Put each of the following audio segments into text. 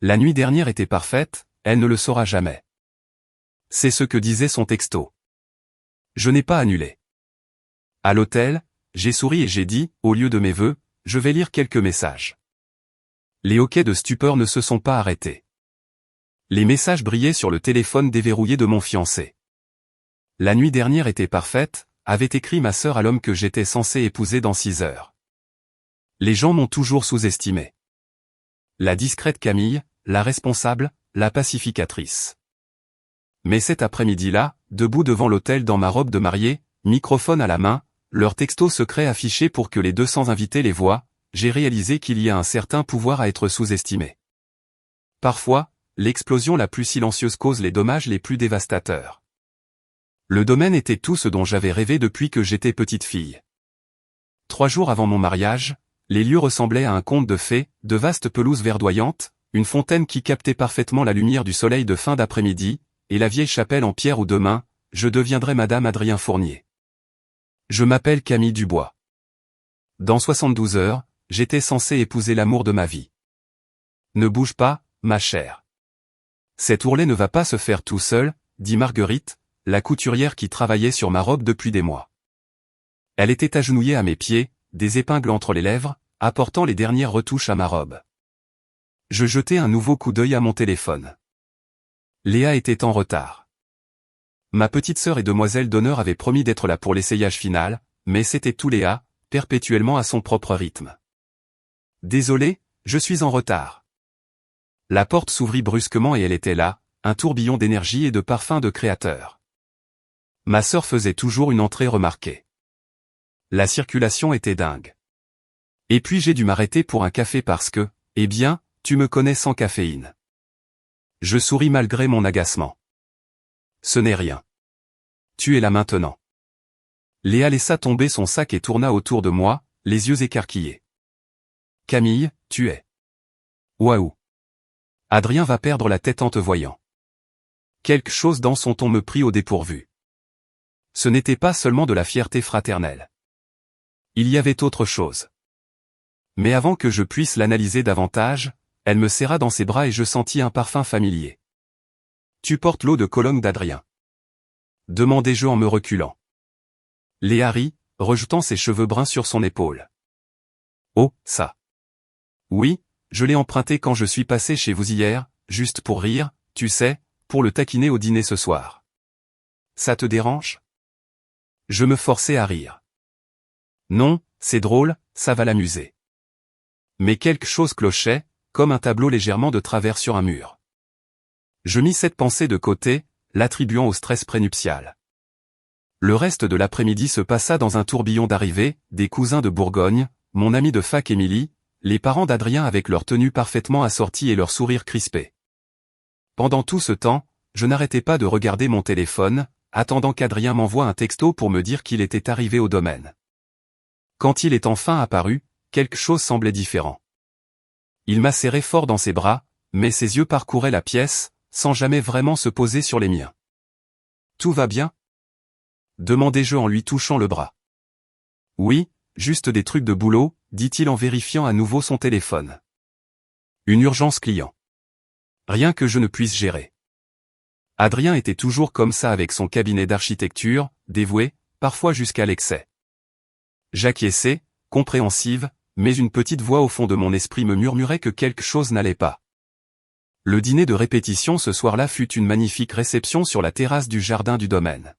La nuit dernière était parfaite, elle ne le saura jamais. C'est ce que disait son texto. Je n'ai pas annulé. À l'hôtel, j'ai souri et j'ai dit, au lieu de mes vœux, je vais lire quelques messages. Les hoquets de stupeur ne se sont pas arrêtés. Les messages brillaient sur le téléphone déverrouillé de mon fiancé. La nuit dernière était parfaite, avait écrit ma sœur à l'homme que j'étais censé épouser dans 6 heures. Les gens m'ont toujours sous-estimé. La discrète Camille, la responsable, la pacificatrice. Mais cet après-midi-là, debout devant l'hôtel dans ma robe de mariée, microphone à la main, leur texto secret affiché pour que les 200 invités les voient, j'ai réalisé qu'il y a un certain pouvoir à être sous-estimé. Parfois, l'explosion la plus silencieuse cause les dommages les plus dévastateurs. Le domaine était tout ce dont j'avais rêvé depuis que j'étais petite fille. 3 jours avant mon mariage, les lieux ressemblaient à un conte de fées, de vastes pelouses verdoyantes, une fontaine qui captait parfaitement la lumière du soleil de fin d'après-midi, et la vieille chapelle en pierre où demain, je deviendrai Madame Adrien Fournier. Je m'appelle Camille Dubois. Dans 72 heures, j'étais censé épouser l'amour de ma vie. Ne bouge pas, ma chère. Cet ourlet ne va pas se faire tout seul, dit Marguerite, la couturière qui travaillait sur ma robe depuis des mois. Elle était agenouillée à mes pieds, des épingles entre les lèvres, apportant les dernières retouches à ma robe. Je jetai un nouveau coup d'œil à mon téléphone. Léa était en retard. Ma petite sœur et demoiselle d'honneur avaient promis d'être là pour l'essayage final, mais c'était tout Léa, perpétuellement à son propre rythme. Désolé, je suis en retard. La porte s'ouvrit brusquement et elle était là, un tourbillon d'énergie et de parfum de créateur. Ma sœur faisait toujours une entrée remarquée. La circulation était dingue. Et puis j'ai dû m'arrêter pour un café parce que, eh bien, tu me connais sans caféine. Je souris malgré mon agacement. Ce n'est rien. Tu es là maintenant. Léa laissa tomber son sac et tourna autour de moi, les yeux écarquillés. Camille, tu es. Waouh. Adrien va perdre la tête en te voyant. Quelque chose dans son ton me prit au dépourvu. Ce n'était pas seulement de la fierté fraternelle. Il y avait autre chose. Mais avant que je puisse l'analyser davantage, elle me serra dans ses bras et je sentis un parfum familier. Tu portes l'eau de Cologne d'Adrien. Demandai-je en me reculant. Léa rit, rejetant ses cheveux bruns sur son épaule. Oh, ça. Oui, je l'ai emprunté quand je suis passé chez vous hier, juste pour rire, tu sais, pour le taquiner au dîner ce soir. Ça te dérange? Je me forçai à rire. Non, c'est drôle, ça va l'amuser. Mais quelque chose clochait, comme un tableau légèrement de travers sur un mur. Je mis cette pensée de côté, l'attribuant au stress prénuptial. Le reste de l'après-midi se passa dans un tourbillon d'arrivées, des cousins de Bourgogne, mon ami de fac Émilie, les parents d'Adrien avec leur tenue parfaitement assortie et leur sourire crispé. Pendant tout ce temps, je n'arrêtais pas de regarder mon téléphone, attendant qu'Adrien m'envoie un texto pour me dire qu'il était arrivé au domaine. Quand il est enfin apparu, quelque chose semblait différent. Il m'a serré fort dans ses bras, mais ses yeux parcouraient la pièce, sans jamais vraiment se poser sur les miens. Tout va bien? Demandai-je en lui touchant le bras. Oui, juste des trucs de boulot, dit-il en vérifiant à nouveau son téléphone. Une urgence client. Rien que je ne puisse gérer. Adrien était toujours comme ça avec son cabinet d'architecture, dévoué, parfois jusqu'à l'excès. J'acquiesçai, compréhensive, mais une petite voix au fond de mon esprit me murmurait que quelque chose n'allait pas. Le dîner de répétition ce soir-là fut une magnifique réception sur la terrasse du jardin du domaine.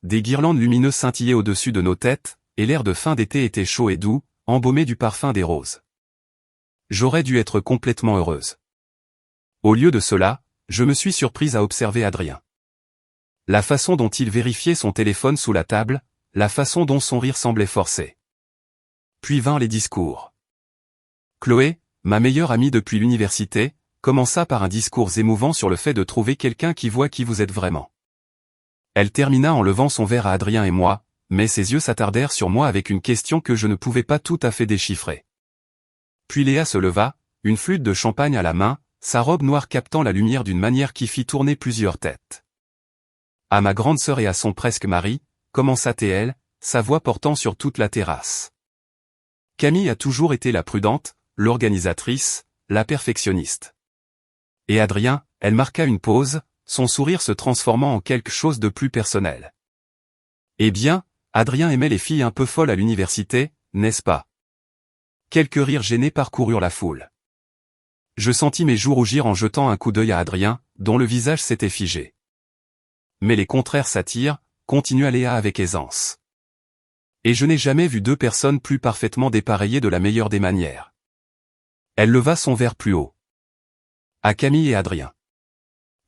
Des guirlandes lumineuses scintillaient au-dessus de nos têtes, et l'air de fin d'été était chaud et doux, embaumé du parfum des roses. J'aurais dû être complètement heureuse. Au lieu de cela, je me suis surprise à observer Adrien. La façon dont il vérifiait son téléphone sous la table, la façon dont son rire semblait forcé. Puis vinrent les discours. Chloé, ma meilleure amie depuis l'université, commença par un discours émouvant sur le fait de trouver quelqu'un qui voit qui vous êtes vraiment. Elle termina en levant son verre à Adrien et moi, mais ses yeux s'attardèrent sur moi avec une question que je ne pouvais pas tout à fait déchiffrer. Puis Léa se leva, une flûte de champagne à la main, sa robe noire captant la lumière d'une manière qui fit tourner plusieurs têtes. À ma grande sœur et à son presque mari, commença-t-elle, sa voix portant sur toute la terrasse. Camille a toujours été la prudente, l'organisatrice, la perfectionniste. Et Adrien, elle marqua une pause, son sourire se transformant en quelque chose de plus personnel. Eh bien, Adrien aimait les filles un peu folles à l'université, n'est-ce pas? Quelques rires gênés parcoururent la foule. Je sentis mes joues rougir en jetant un coup d'œil à Adrien, dont le visage s'était figé. Mais les contraires s'attirent, continua Léa avec aisance. Et je n'ai jamais vu deux personnes plus parfaitement dépareillées de la meilleure des manières. Elle leva son verre plus haut. À Camille et Adrien.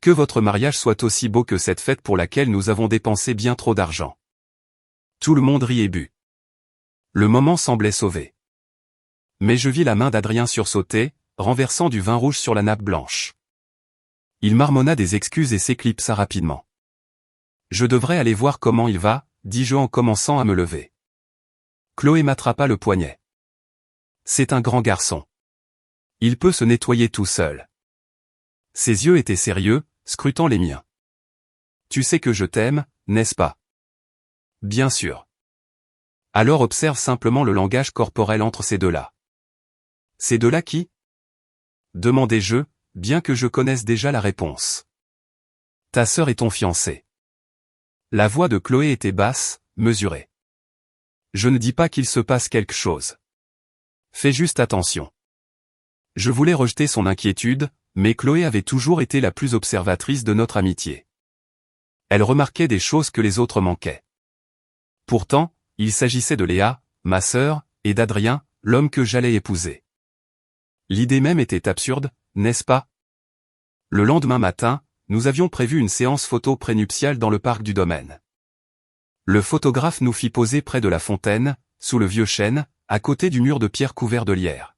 Que votre mariage soit aussi beau que cette fête pour laquelle nous avons dépensé bien trop d'argent. Tout le monde rit et but. Le moment semblait sauvé. Mais je vis la main d'Adrien sursauter, renversant du vin rouge sur la nappe blanche. Il marmonna des excuses et s'éclipsa rapidement. Je devrais aller voir comment il va, dis-je en commençant à me lever. Chloé m'attrapa le poignet. C'est un grand garçon. Il peut se nettoyer tout seul. Ses yeux étaient sérieux, scrutant les miens. Tu sais que je t'aime, n'est-ce pas? Bien sûr. Alors observe simplement le langage corporel entre ces deux-là. Ces deux-là qui? Demandai-je, bien que je connaisse déjà la réponse. Ta sœur et ton fiancé. La voix de Chloé était basse, mesurée. Je ne dis pas qu'il se passe quelque chose. Fais juste attention. Je voulais rejeter son inquiétude, mais Chloé avait toujours été la plus observatrice de notre amitié. Elle remarquait des choses que les autres manquaient. Pourtant, il s'agissait de Léa, ma sœur, et d'Adrien, l'homme que j'allais épouser. L'idée même était absurde, n'est-ce pas? Le lendemain matin, nous avions prévu une séance photo prénuptiale dans le parc du domaine. Le photographe nous fit poser près de la fontaine, sous le vieux chêne, à côté du mur de pierre couvert de lierre.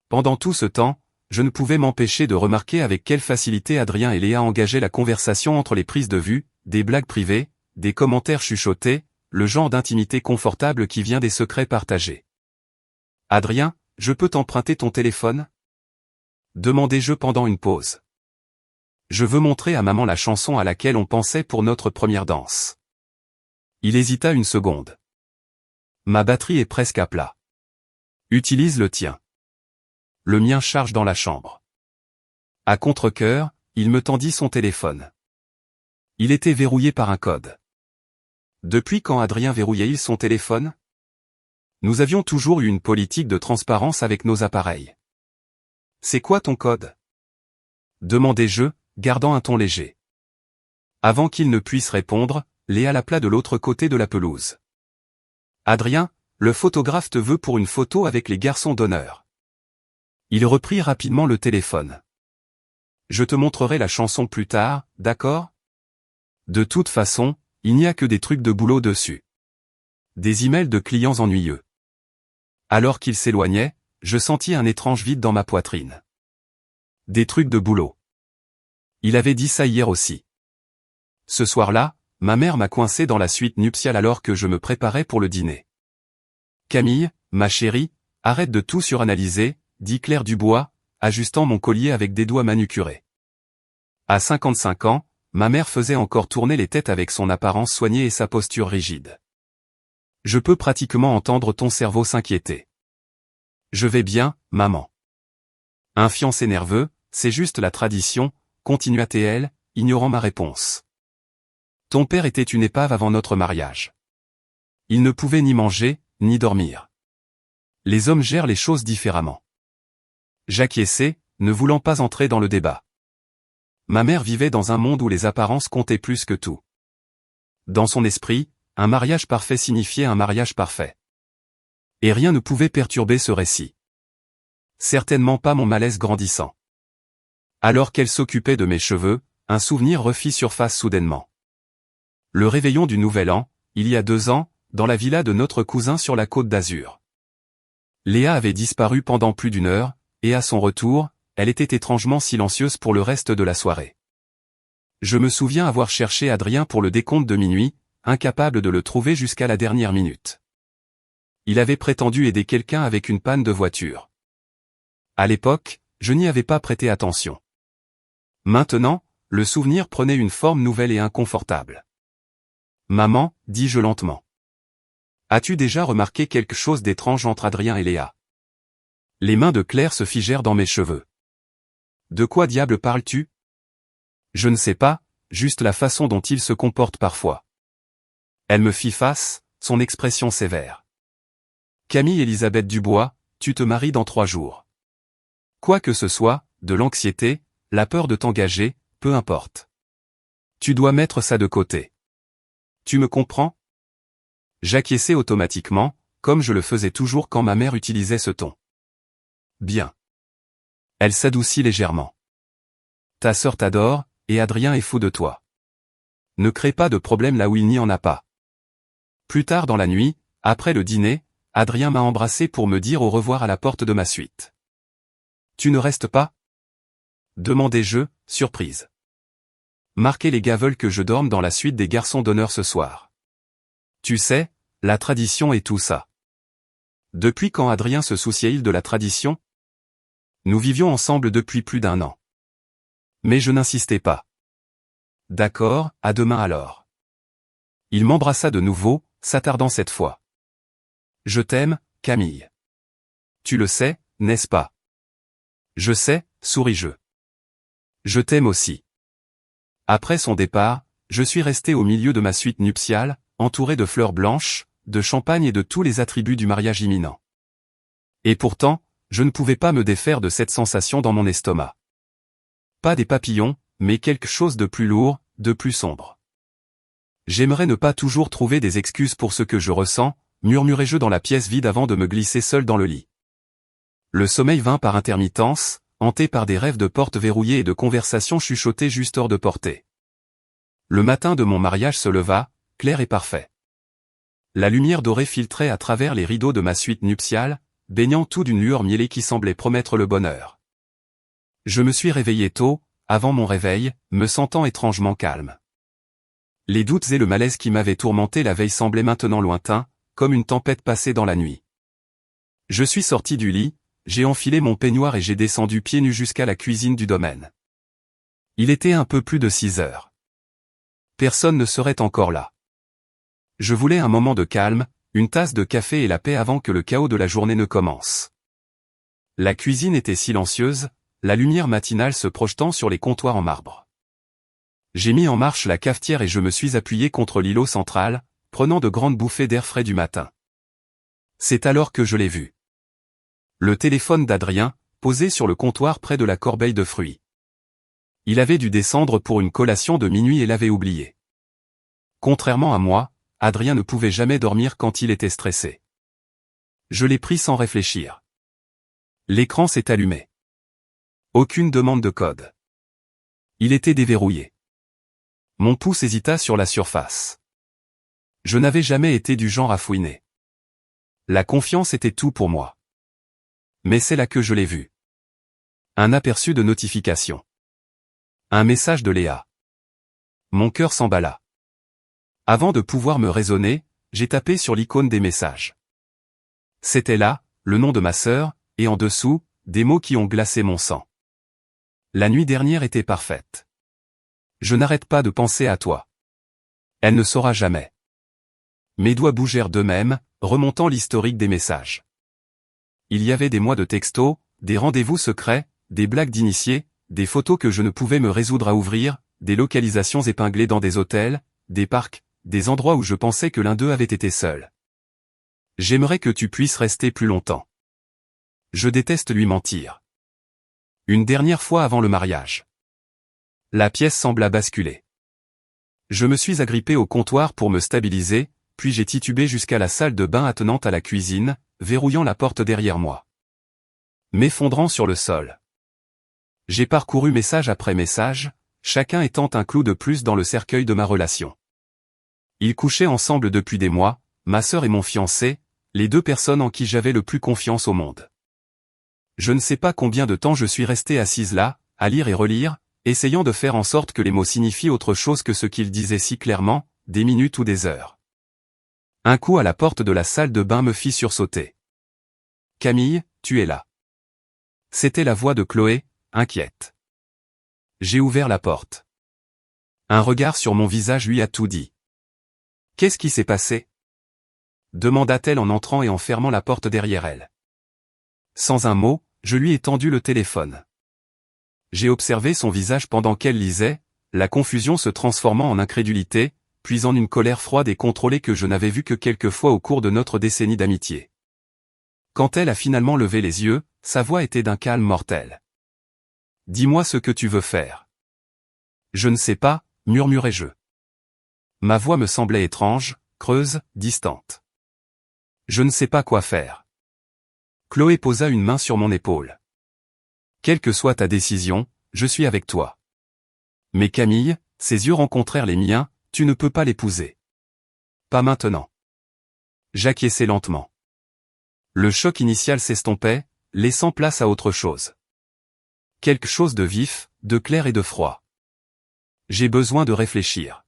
Pendant tout ce temps, je ne pouvais m'empêcher de remarquer avec quelle facilité Adrien et Léa engageaient la conversation entre les prises de vue, des blagues privées, des commentaires chuchotés, le genre d'intimité confortable qui vient des secrets partagés. Adrien, je peux t'emprunter ton téléphone? Demandai-je pendant une pause. Je veux montrer à maman la chanson à laquelle on pensait pour notre première danse. Il hésita une seconde. Ma batterie est presque à plat. Utilise le tien. Le mien charge dans la chambre. À contre-cœur, il me tendit son téléphone. Il était verrouillé par un code. Depuis quand Adrien verrouillait-il son téléphone? Nous avions toujours eu une politique de transparence avec nos appareils. C'est quoi ton code? Demandai-je, gardant un ton léger. Avant qu'il ne puisse répondre, Léa l'appela de l'autre côté de la pelouse. Adrien, le photographe te veut pour une photo avec les garçons d'honneur. Il reprit rapidement le téléphone. Je te montrerai la chanson plus tard, d'accord? De toute façon, il n'y a que des trucs de boulot dessus. Des emails de clients ennuyeux. Alors qu'il s'éloignait, je sentis un étrange vide dans ma poitrine. Des trucs de boulot. Il avait dit ça hier aussi. Ce soir-là, ma mère m'a coincé dans la suite nuptiale alors que je me préparais pour le dîner. Camille, ma chérie, arrête de tout suranalyser, dit Claire Dubois, ajustant mon collier avec des doigts manucurés. À 55 ans, ma mère faisait encore tourner les têtes avec son apparence soignée et sa posture rigide. Je peux pratiquement entendre ton cerveau s'inquiéter. Je vais bien, maman. Un fiancé nerveux, c'est juste la tradition, continua-t-elle, ignorant ma réponse. Ton père était une épave avant notre mariage. Il ne pouvait ni manger, ni dormir. Les hommes gèrent les choses différemment. J'acquiesçai, ne voulant pas entrer dans le débat. Ma mère vivait dans un monde où les apparences comptaient plus que tout. Dans son esprit, un mariage parfait signifiait un mariage parfait. Et rien ne pouvait perturber ce récit. Certainement pas mon malaise grandissant. Alors qu'elle s'occupait de mes cheveux, un souvenir refit surface soudainement. Le réveillon du Nouvel An, il y a 2 ans, dans la villa de notre cousin sur la Côte d'Azur. Léa avait disparu pendant plus d'1 heure, et à son retour, elle était étrangement silencieuse pour le reste de la soirée. Je me souviens avoir cherché Adrien pour le décompte de minuit, incapable de le trouver jusqu'à la dernière minute. Il avait prétendu aider quelqu'un avec une panne de voiture. À l'époque, je n'y avais pas prêté attention. Maintenant, le souvenir prenait une forme nouvelle et inconfortable. Maman, dis-je lentement. As-tu déjà remarqué quelque chose d'étrange entre Adrien et Léa? Les mains de Claire se figèrent dans mes cheveux. De quoi diable parles-tu? Je ne sais pas, juste la façon dont il se comporte parfois. Elle me fit face, son expression sévère. Camille Elisabeth Dubois, tu te maries dans 3 jours. Quoi que ce soit, de l'anxiété, la peur de t'engager, peu importe. Tu dois mettre ça de côté. Tu me comprends? J'acquiesçai automatiquement, comme je le faisais toujours quand ma mère utilisait ce ton. Bien. Elle s'adoucit légèrement. Ta sœur t'adore, et Adrien est fou de toi. Ne crée pas de problème là où il n'y en a pas. Plus tard dans la nuit, après le dîner, Adrien m'a embrassé pour me dire au revoir à la porte de ma suite. Tu ne restes pas? Demandai-je, surprise. Marquez les gars veulent que je dorme dans la suite des garçons d'honneur ce soir. Tu sais, la tradition et tout ça. Depuis quand Adrien se souciait-il de la tradition? Nous vivions ensemble depuis plus d'1 an. Mais je n'insistais pas. D'accord, à demain alors. Il m'embrassa de nouveau, s'attardant cette fois. Je t'aime, Camille. Tu le sais, n'est-ce pas? Je sais, souris-je. Je t'aime aussi. Après son départ, je suis resté au milieu de ma suite nuptiale, entouré de fleurs blanches, de champagne et de tous les attributs du mariage imminent. Et pourtant, je ne pouvais pas me défaire de cette sensation dans mon estomac. Pas des papillons, mais quelque chose de plus lourd, de plus sombre. J'aimerais ne pas toujours trouver des excuses pour ce que je ressens, murmurai-je dans la pièce vide avant de me glisser seul dans le lit. Le sommeil vint par intermittence, hanté par des rêves de portes verrouillées et de conversations chuchotées juste hors de portée. Le matin de mon mariage se leva, clair et parfait. La lumière dorée filtrait à travers les rideaux de ma suite nuptiale, baignant tout d'une lueur mielée qui semblait promettre le bonheur. Je me suis réveillé tôt, avant mon réveil, me sentant étrangement calme. Les doutes et le malaise qui m'avaient tourmenté la veille semblaient maintenant lointains, comme une tempête passée dans la nuit. Je suis sorti du lit, j'ai enfilé mon peignoir et j'ai descendu pieds nus jusqu'à la cuisine du domaine. Il était un peu plus de 6 heures. Personne ne serait encore là. Je voulais un moment de calme, une tasse de café et la paix avant que le chaos de la journée ne commence. La cuisine était silencieuse, la lumière matinale se projetant sur les comptoirs en marbre. J'ai mis en marche la cafetière et je me suis appuyé contre l'îlot central, prenant de grandes bouffées d'air frais du matin. C'est alors que je l'ai vu. Le téléphone d'Adrien, posé sur le comptoir près de la corbeille de fruits. Il avait dû descendre pour une collation de minuit et l'avait oublié. Contrairement à moi, Adrien ne pouvait jamais dormir quand il était stressé. Je l'ai pris sans réfléchir. L'écran s'est allumé. Aucune demande de code. Il était déverrouillé. Mon pouce hésita sur la surface. Je n'avais jamais été du genre à fouiner. La confiance était tout pour moi. Mais c'est là que je l'ai vu. Un aperçu de notification. Un message de Léa. Mon cœur s'emballa. Avant de pouvoir me raisonner, j'ai tapé sur l'icône des messages. C'était là, le nom de ma sœur, et en dessous, des mots qui ont glacé mon sang. La nuit dernière était parfaite. Je n'arrête pas de penser à toi. Elle ne saura jamais. Mes doigts bougèrent d'eux-mêmes, remontant l'historique des messages. Il y avait des mois de textos, des rendez-vous secrets, des blagues d'initiés, des photos que je ne pouvais me résoudre à ouvrir, des localisations épinglées dans des hôtels, des parcs, des endroits où je pensais que l'un d'eux avait été seul. J'aimerais que tu puisses rester plus longtemps. Je déteste lui mentir. Une dernière fois avant le mariage. La pièce sembla basculer. Je me suis agrippé au comptoir pour me stabiliser, puis j'ai titubé jusqu'à la salle de bain attenante à la cuisine, verrouillant la porte derrière moi. M'effondrant sur le sol. J'ai parcouru message après message, chacun étant un clou de plus dans le cercueil de ma relation. Ils couchaient ensemble depuis des mois, ma sœur et mon fiancé, les 2 personnes en qui j'avais le plus confiance au monde. Je ne sais pas combien de temps je suis resté assise là, à lire et relire, essayant de faire en sorte que les mots signifient autre chose que ce qu'ils disaient si clairement, des minutes ou des heures. Un coup à la porte de la salle de bain me fit sursauter. « Camille, tu es là. » C'était la voix de Chloé, inquiète. J'ai ouvert la porte. Un regard sur mon visage lui a tout dit. « Qu'est-ce qui s'est passé ?» demanda-t-elle en entrant et en fermant la porte derrière elle. Sans un mot, je lui ai tendu le téléphone. J'ai observé son visage pendant qu'elle lisait, la confusion se transformant en incrédulité, puis en une colère froide et contrôlée que je n'avais vue que quelques fois au cours de notre décennie d'amitié. Quand elle a finalement levé les yeux, sa voix était d'un calme mortel. « Dis-moi ce que tu veux faire. » « Je ne sais pas, » murmurai-je. Ma voix me semblait étrange, creuse, distante. « Je ne sais pas quoi faire. » Chloé posa une main sur mon épaule. « Quelle que soit ta décision, je suis avec toi. » Mais Camille, ses yeux rencontrèrent les miens, « Tu ne peux pas l'épouser. »« Pas maintenant. » J'acquiesçai lentement. Le choc initial s'estompait, laissant place à autre chose. Quelque chose de vif, de clair et de froid. J'ai besoin de réfléchir.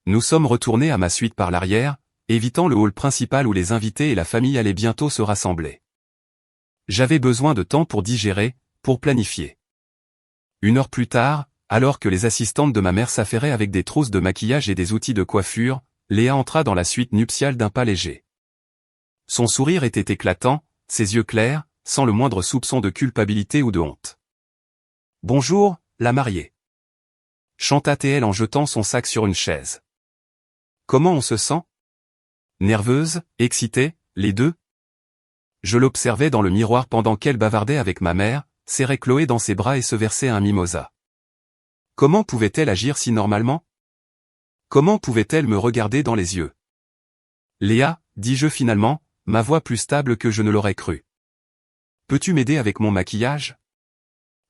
Nous sommes retournés à ma suite par l'arrière, évitant le hall principal où les invités et la famille allaient bientôt se rassembler. J'avais besoin de temps pour digérer, pour planifier. 1 heure plus tard, alors que les assistantes de ma mère s'affairaient avec des trousses de maquillage et des outils de coiffure, Léa entra dans la suite nuptiale d'un pas léger. Son sourire était éclatant, ses yeux clairs, sans le moindre soupçon de culpabilité ou de honte. « Bonjour, la mariée. » chanta-t-elle en jetant son sac sur une chaise. « Comment on se sent ? Nerveuse, excitée, les deux ?» Je l'observais dans le miroir pendant qu'elle bavardait avec ma mère, serrait Chloé dans ses bras et se versait un mimosa. Comment pouvait-elle agir si normalement ? Comment pouvait-elle me regarder dans les yeux ? Léa, dis-je finalement, ma voix plus stable que je ne l'aurais cru. Peux-tu m'aider avec mon maquillage ?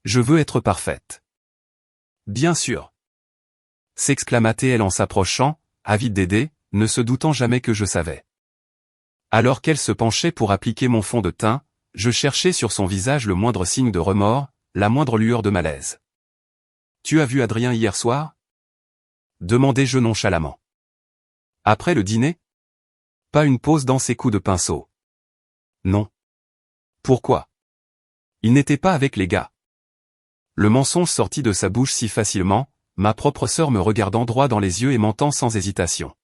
Je veux être parfaite. Bien sûr. S'exclama-t-elle en s'approchant, avide d'aider, ne se doutant jamais que je savais. Alors qu'elle se penchait pour appliquer mon fond de teint, je cherchais sur son visage le moindre signe de remords, la moindre lueur de malaise. « Tu as vu Adrien hier soir ? » demandai-je nonchalamment. Après le dîner ? Pas une pause dans ses coups de pinceau. Non. Pourquoi ? Il n'était pas avec les gars. Le mensonge sortit de sa bouche si facilement, ma propre sœur me regardant droit dans les yeux et mentant sans hésitation.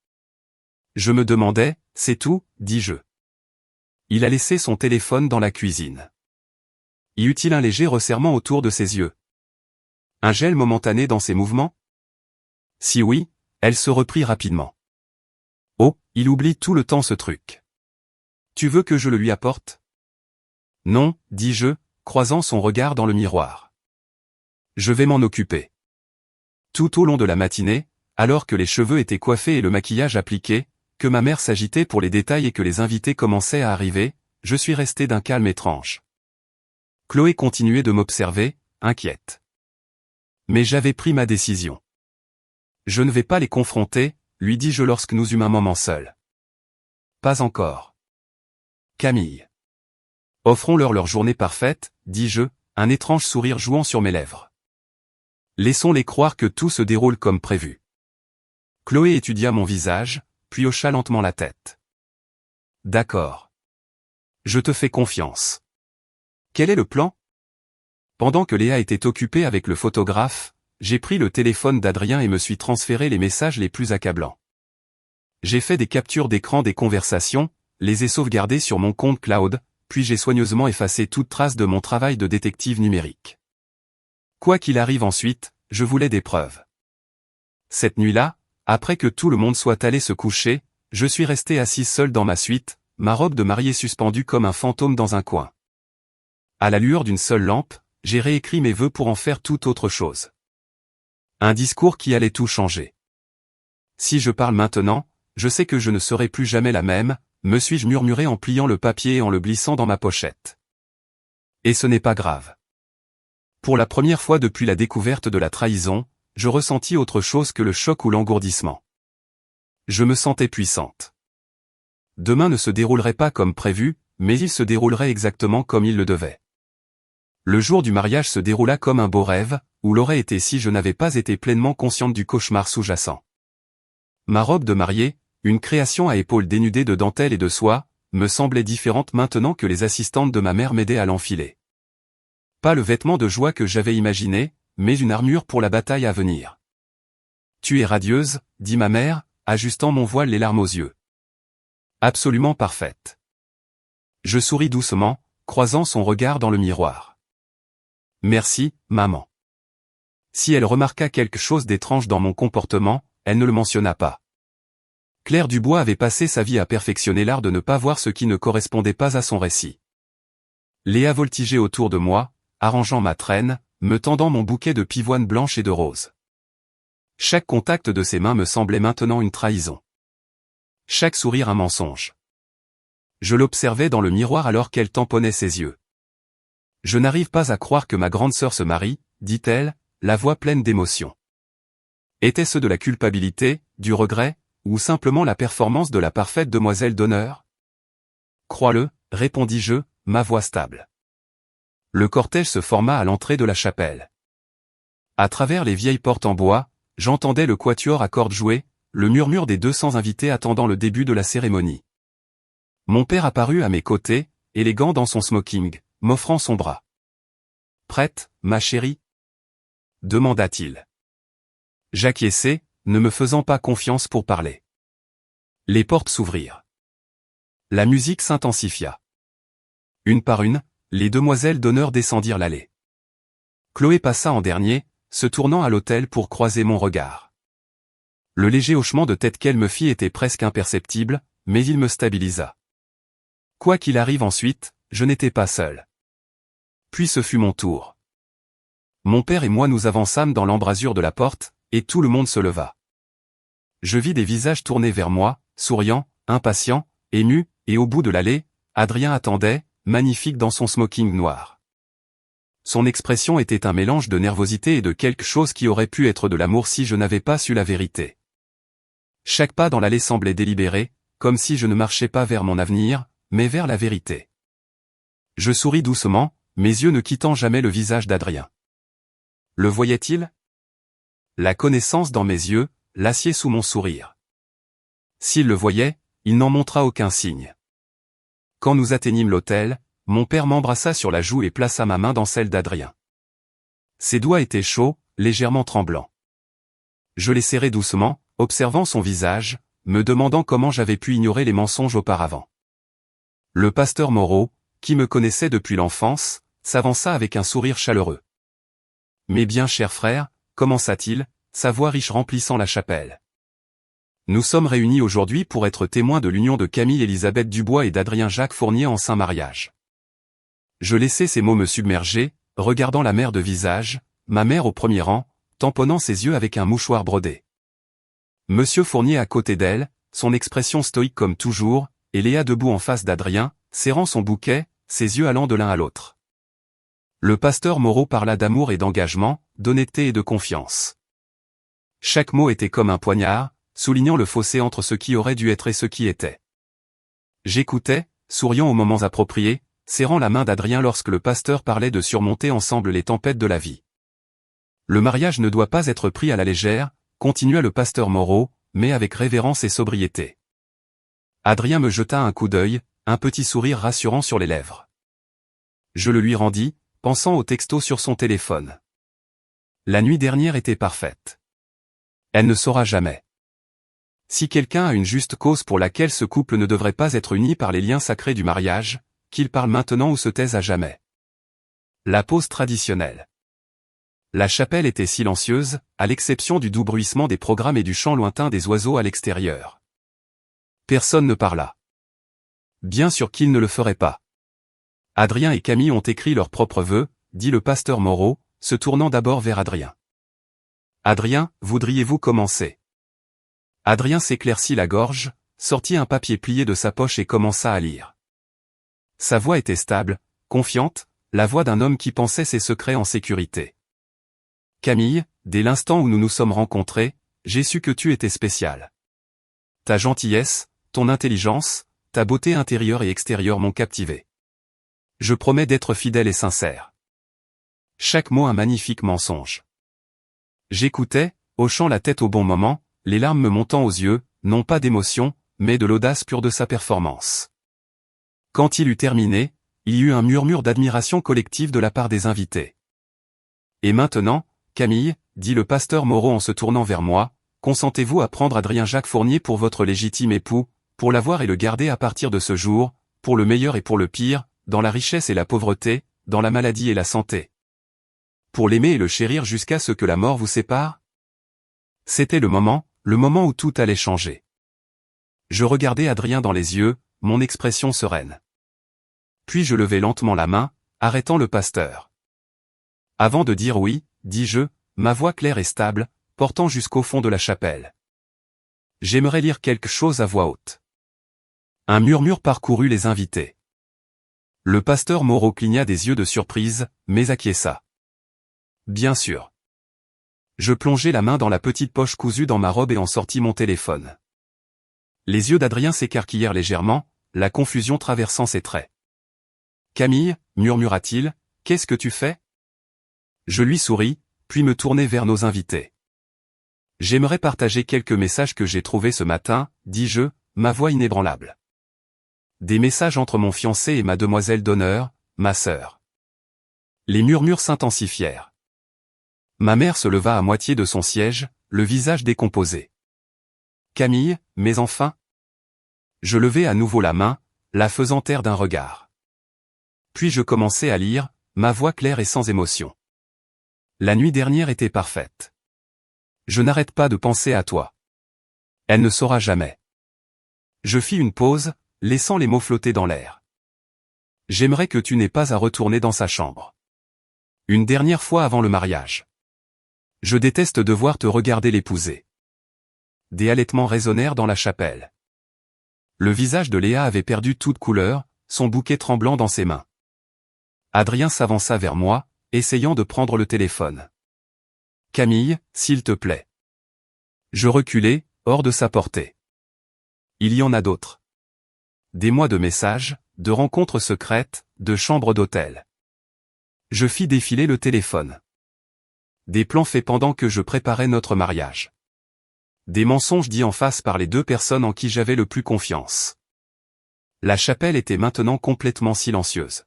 Je me demandais, c'est tout, dis-je. Il a laissé son téléphone dans la cuisine. Y eut-il un léger resserrement autour de ses yeux ? Un gel momentané dans ses mouvements ? Si oui, elle se reprit rapidement. Oh, il oublie tout le temps ce truc. Tu veux que je le lui apporte ? Non, dis-je, croisant son regard dans le miroir. Je vais m'en occuper. Tout au long de la matinée, alors que les cheveux étaient coiffés et le maquillage appliqué, que ma mère s'agitait pour les détails et que les invités commençaient à arriver, je suis resté d'un calme étrange. Chloé continuait de m'observer, inquiète. Mais j'avais pris ma décision. Je ne vais pas les confronter, lui dis-je lorsque nous eûmes un moment seuls. Pas encore. Camille. Offrons-leur leur journée parfaite, dis-je, un étrange sourire jouant sur mes lèvres. Laissons-les croire que tout se déroule comme prévu. Chloé étudia mon visage, puis hocha lentement la tête. D'accord. Je te fais confiance. Quel est le plan ? Pendant que Léa était occupée avec le photographe, j'ai pris le téléphone d'Adrien et me suis transféré les messages les plus accablants. J'ai fait des captures d'écran des conversations, les ai sauvegardées sur mon compte cloud, puis j'ai soigneusement effacé toute trace de mon travail de détective numérique. Quoi qu'il arrive ensuite, je voulais des preuves. Cette nuit-là, après que tout le monde soit allé se coucher, je suis resté assis seul dans ma suite, ma robe de mariée suspendue comme un fantôme dans un coin. À la lueur d'une seule lampe, j'ai réécrit mes vœux pour en faire toute autre chose. Un discours qui allait tout changer. Si je parle maintenant, je sais que je ne serai plus jamais la même, me suis-je murmuré en pliant le papier et en le glissant dans ma pochette. Et ce n'est pas grave. Pour la première fois depuis la découverte de la trahison, je ressentis autre chose que le choc ou l'engourdissement. Je me sentais puissante. Demain ne se déroulerait pas comme prévu, mais il se déroulerait exactement comme il le devait. Le jour du mariage se déroula comme un beau rêve, ou l'aurait été si je n'avais pas été pleinement consciente du cauchemar sous-jacent. Ma robe de mariée, une création à épaules dénudées de dentelle et de soie, me semblait différente maintenant que les assistantes de ma mère m'aidaient à l'enfiler. Pas le vêtement de joie que j'avais imaginé, mais une armure pour la bataille à venir. « Tu es radieuse, » dit ma mère, ajustant mon voile les larmes aux yeux. « Absolument parfaite. » Je souris doucement, croisant son regard dans le miroir. Merci, maman. Si elle remarqua quelque chose d'étrange dans mon comportement, elle ne le mentionna pas. Claire Dubois avait passé sa vie à perfectionner l'art de ne pas voir ce qui ne correspondait pas à son récit. Léa voltigeait autour de moi, arrangeant ma traîne, me tendant mon bouquet de pivoine blanche et de roses. Chaque contact de ses mains me semblait maintenant une trahison. Chaque sourire un mensonge. Je l'observais dans le miroir alors qu'elle tamponnait ses yeux. Je n'arrive pas à croire que ma grande sœur se marie, dit-elle, la voix pleine d'émotion. Était-ce de la culpabilité, du regret, ou simplement la performance de la parfaite demoiselle d'honneur? Crois-le, répondis-je, ma voix stable. Le cortège se forma à l'entrée de la chapelle. À travers les vieilles portes en bois, j'entendais le quatuor à cordes jouer, le murmure des 200 invités attendant le début de la cérémonie. Mon père apparut à mes côtés, élégant dans son smoking, m'offrant son bras. « Prête, ma chérie ?» demanda-t-il. J'acquiesçai, ne me faisant pas confiance pour parler. Les portes s'ouvrirent. La musique s'intensifia. Une par une, les demoiselles d'honneur descendirent l'allée. Chloé passa en dernier, se tournant à l'autel pour croiser mon regard. Le léger hochement de tête qu'elle me fit était presque imperceptible, mais il me stabilisa. Quoi qu'il arrive ensuite, je n'étais pas seul. Puis ce fut mon tour. Mon père et moi nous avançâmes dans l'embrasure de la porte, et tout le monde se leva. Je vis des visages tournés vers moi, souriants, impatients, émus, et au bout de l'allée, Adrien attendait, magnifique dans son smoking noir. Son expression était un mélange de nervosité et de quelque chose qui aurait pu être de l'amour si je n'avais pas su la vérité. Chaque pas dans l'allée semblait délibéré, comme si je ne marchais pas vers mon avenir, mais vers la vérité. Je souris doucement, mes yeux ne quittant jamais le visage d'Adrien. Le voyait-il? La connaissance dans mes yeux, l'acier sous mon sourire. S'il le voyait, il n'en montra aucun signe. Quand nous atteignîmes l'hôtel, mon père m'embrassa sur la joue et plaça ma main dans celle d'Adrien. Ses doigts étaient chauds, légèrement tremblants. Je les serrai doucement, observant son visage, me demandant comment j'avais pu ignorer les mensonges auparavant. Le pasteur Moreau, qui me connaissait depuis l'enfance, s'avança avec un sourire chaleureux. « Mes bien chers frères, commença-t-il, sa voix riche remplissant la chapelle. Nous sommes réunis aujourd'hui pour être témoins de l'union de Camille Elisabeth Dubois et d'Adrien Jacques Fournier en saint mariage. » Je laissai ces mots me submerger, regardant la mère de visage, ma mère au premier rang, tamponnant ses yeux avec un mouchoir brodé. Monsieur Fournier à côté d'elle, son expression stoïque comme toujours, et Léa debout en face d'Adrien, serrant son bouquet, ses yeux allant de l'un à l'autre. Le pasteur Moreau parla d'amour et d'engagement, d'honnêteté et de confiance. Chaque mot était comme un poignard, soulignant le fossé entre ce qui aurait dû être et ce qui était. J'écoutais, souriant aux moments appropriés, serrant la main d'Adrien lorsque le pasteur parlait de surmonter ensemble les tempêtes de la vie. Le mariage ne doit pas être pris à la légère, continua le pasteur Moreau, mais avec révérence et sobriété. Adrien me jeta un coup d'œil, un petit sourire rassurant sur les lèvres. Je le lui rendis, pensant au texto sur son téléphone. La nuit dernière était parfaite. Elle ne saura jamais. Si quelqu'un a une juste cause pour laquelle ce couple ne devrait pas être uni par les liens sacrés du mariage, qu'il parle maintenant ou se taise à jamais. La pause traditionnelle. La chapelle était silencieuse, à l'exception du doux bruissement des programmes et du chant lointain des oiseaux à l'extérieur. Personne ne parla. Bien sûr qu'ils ne le feraient pas. Adrien et Camille ont écrit leurs propres vœux, dit le pasteur Moreau, se tournant d'abord vers Adrien. Adrien, voudriez-vous commencer? Adrien s'éclaircit la gorge, sortit un papier plié de sa poche et commença à lire. Sa voix était stable, confiante, la voix d'un homme qui pensait ses secrets en sécurité. Camille, dès l'instant où nous nous sommes rencontrés, j'ai su que tu étais spéciale. Ta gentillesse, ton intelligence, ta beauté intérieure et extérieure m'ont captivé. Je promets d'être fidèle et sincère. Chaque mot un magnifique mensonge. J'écoutais, hochant la tête au bon moment, les larmes me montant aux yeux, non pas d'émotion, mais de l'audace pure de sa performance. Quand il eut terminé, il y eut un murmure d'admiration collective de la part des invités. Et maintenant, Camille, dit le pasteur Moreau en se tournant vers moi, consentez-vous à prendre Adrien Jacques Fournier pour votre légitime époux, pour l'avoir et le garder à partir de ce jour, pour le meilleur et pour le pire, dans la richesse et la pauvreté, dans la maladie et la santé. pour l'aimer et le chérir jusqu'à ce que la mort vous sépare? C'était le moment où tout allait changer. Je regardais Adrien dans les yeux, mon expression sereine. Puis je levai lentement la main, arrêtant le pasteur. Avant de dire oui, dis-je, ma voix claire et stable, portant jusqu'au fond de la chapelle. J'aimerais lire quelque chose à voix haute. Un murmure parcourut les invités. Le pasteur Moreau cligna des yeux de surprise, mais acquiesça. Bien sûr. Je plongeai la main dans la petite poche cousue dans ma robe et en sortis mon téléphone. Les yeux d'Adrien s'écarquillèrent légèrement, la confusion traversant ses traits. « Camille, murmura-t-il, qu'est-ce que tu fais ?» Je lui souris, puis me tournai vers nos invités. « J'aimerais partager quelques messages que j'ai trouvés ce matin, dis-je, ma voix inébranlable. Des messages entre mon fiancé et ma demoiselle d'honneur, ma sœur. » Les murmures s'intensifièrent. Ma mère se leva à moitié de son siège, le visage décomposé. « Camille, mais enfin ?» Je levai à nouveau la main, la faisant taire d'un regard. Puis je commençai à lire, ma voix claire et sans émotion. La nuit dernière était parfaite. Je n'arrête pas de penser à toi. Elle ne saura jamais. Je fis une pause, laissant les mots flotter dans l'air. J'aimerais que tu n'aies pas à retourner dans sa chambre. Une dernière fois avant le mariage. Je déteste devoir te regarder l'épouser. Des halètements résonnèrent dans la chapelle. Le visage de Léa avait perdu toute couleur, son bouquet tremblant dans ses mains. Adrien s'avança vers moi, essayant de prendre le téléphone. « Camille, s'il te plaît. » Je reculai, hors de sa portée. Il y en a d'autres. Des mois de messages, de rencontres secrètes, de chambres d'hôtel. Je fis défiler le téléphone. Des plans faits pendant que je préparais notre mariage. Des mensonges dits en face par les deux personnes en qui j'avais le plus confiance. La chapelle était maintenant complètement silencieuse.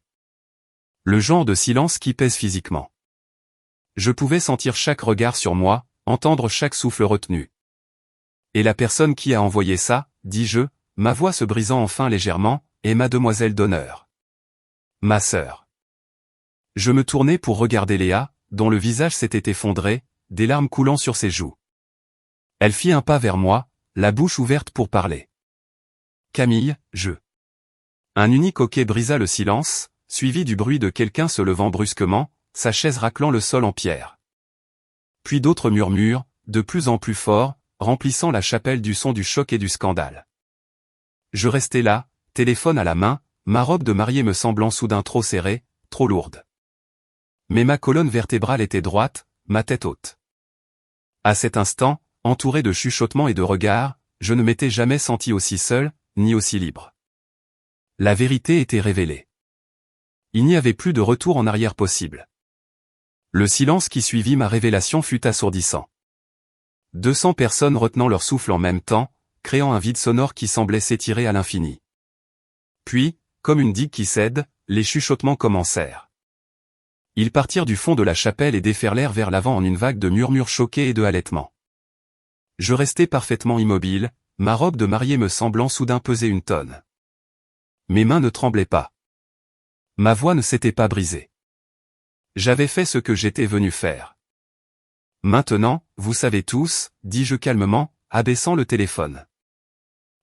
Le genre de silence qui pèse physiquement. Je pouvais sentir chaque regard sur moi, entendre chaque souffle retenu. Et la personne qui a envoyé ça, dis-je, ma voix se brisant enfin légèrement, est ma demoiselle d'honneur. Ma sœur. Je me tournai pour regarder Léa, dont le visage s'était effondré, des larmes coulant sur ses joues. Elle fit un pas vers moi, la bouche ouverte pour parler. Camille, je. Un unique hoquet brisa le silence, suivi du bruit de quelqu'un se levant brusquement, sa chaise raclant le sol en pierre. Puis d'autres murmures, de plus en plus forts, remplissant la chapelle du son du choc et du scandale. Je restai là, téléphone à la main, ma robe de mariée me semblant soudain trop serrée, trop lourde. Mais ma colonne vertébrale était droite, ma tête haute. À cet instant, entouré de chuchotements et de regards, je ne m'étais jamais senti aussi seul, ni aussi libre. La vérité était révélée. Il n'y avait plus de retour en arrière possible. Le silence qui suivit ma révélation fut assourdissant. 200 personnes retenant leur souffle en même temps, créant un vide sonore qui semblait s'étirer à l'infini. Puis, comme une digue qui cède, les chuchotements commencèrent. Ils partirent du fond de la chapelle et déferlèrent vers l'avant en une vague de murmures choqués et de halètements. Je restai parfaitement immobile, ma robe de mariée me semblant soudain peser une tonne. Mes mains ne tremblaient pas. Ma voix ne s'était pas brisée. J'avais fait ce que j'étais venu faire. Maintenant, vous savez tous, dis-je calmement, abaissant le téléphone.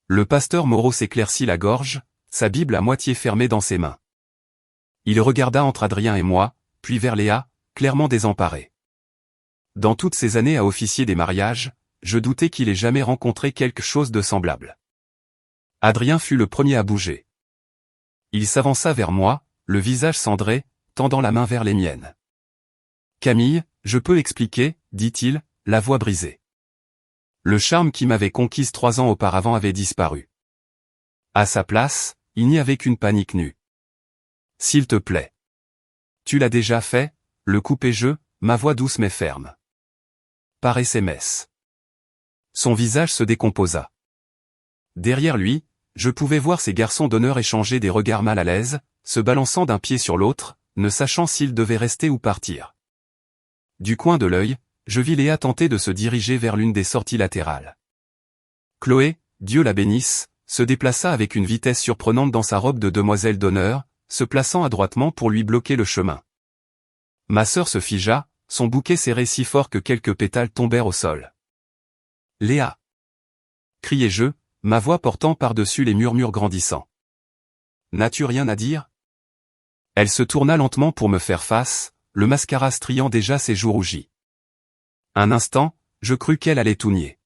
Le pasteur Moreau s'éclaircit la gorge, sa Bible à moitié fermée dans ses mains. Il regarda entre Adrien et moi, puis vers Léa, clairement désemparée. Dans toutes ces années à officier des mariages, je doutais qu'il ait jamais rencontré quelque chose de semblable. Adrien fut le premier à bouger. Il s'avança vers moi, le visage cendré, tendant la main vers les miennes. « Camille, je peux expliquer, dit-il, la voix brisée. Le charme qui m'avait conquise 3 ans auparavant avait disparu. À sa place, il n'y avait qu'une panique nue. S'il te plaît. Tu l'as déjà fait, le coupai-je, ma voix douce mais ferme. Par SMS. Son visage se décomposa. Derrière lui, je pouvais voir ces garçons d'honneur échanger des regards mal à l'aise, se balançant d'un pied sur l'autre, ne sachant s'ils devaient rester ou partir. Du coin de l'œil, je vis Léa tenter de se diriger vers l'une des sorties latérales. Chloé, Dieu la bénisse, se déplaça avec une vitesse surprenante dans sa robe de demoiselle d'honneur, se plaçant adroitement pour lui bloquer le chemin. Ma sœur se figea, son bouquet serré si fort que quelques pétales tombèrent au sol. « Léa !» criai-je, ma voix portant par-dessus les murmures grandissants. « N'as-tu rien à dire ?» Elle se tourna lentement pour me faire face, le mascara striant déjà ses joues rougies. Un instant, je crus qu'elle allait tout nier.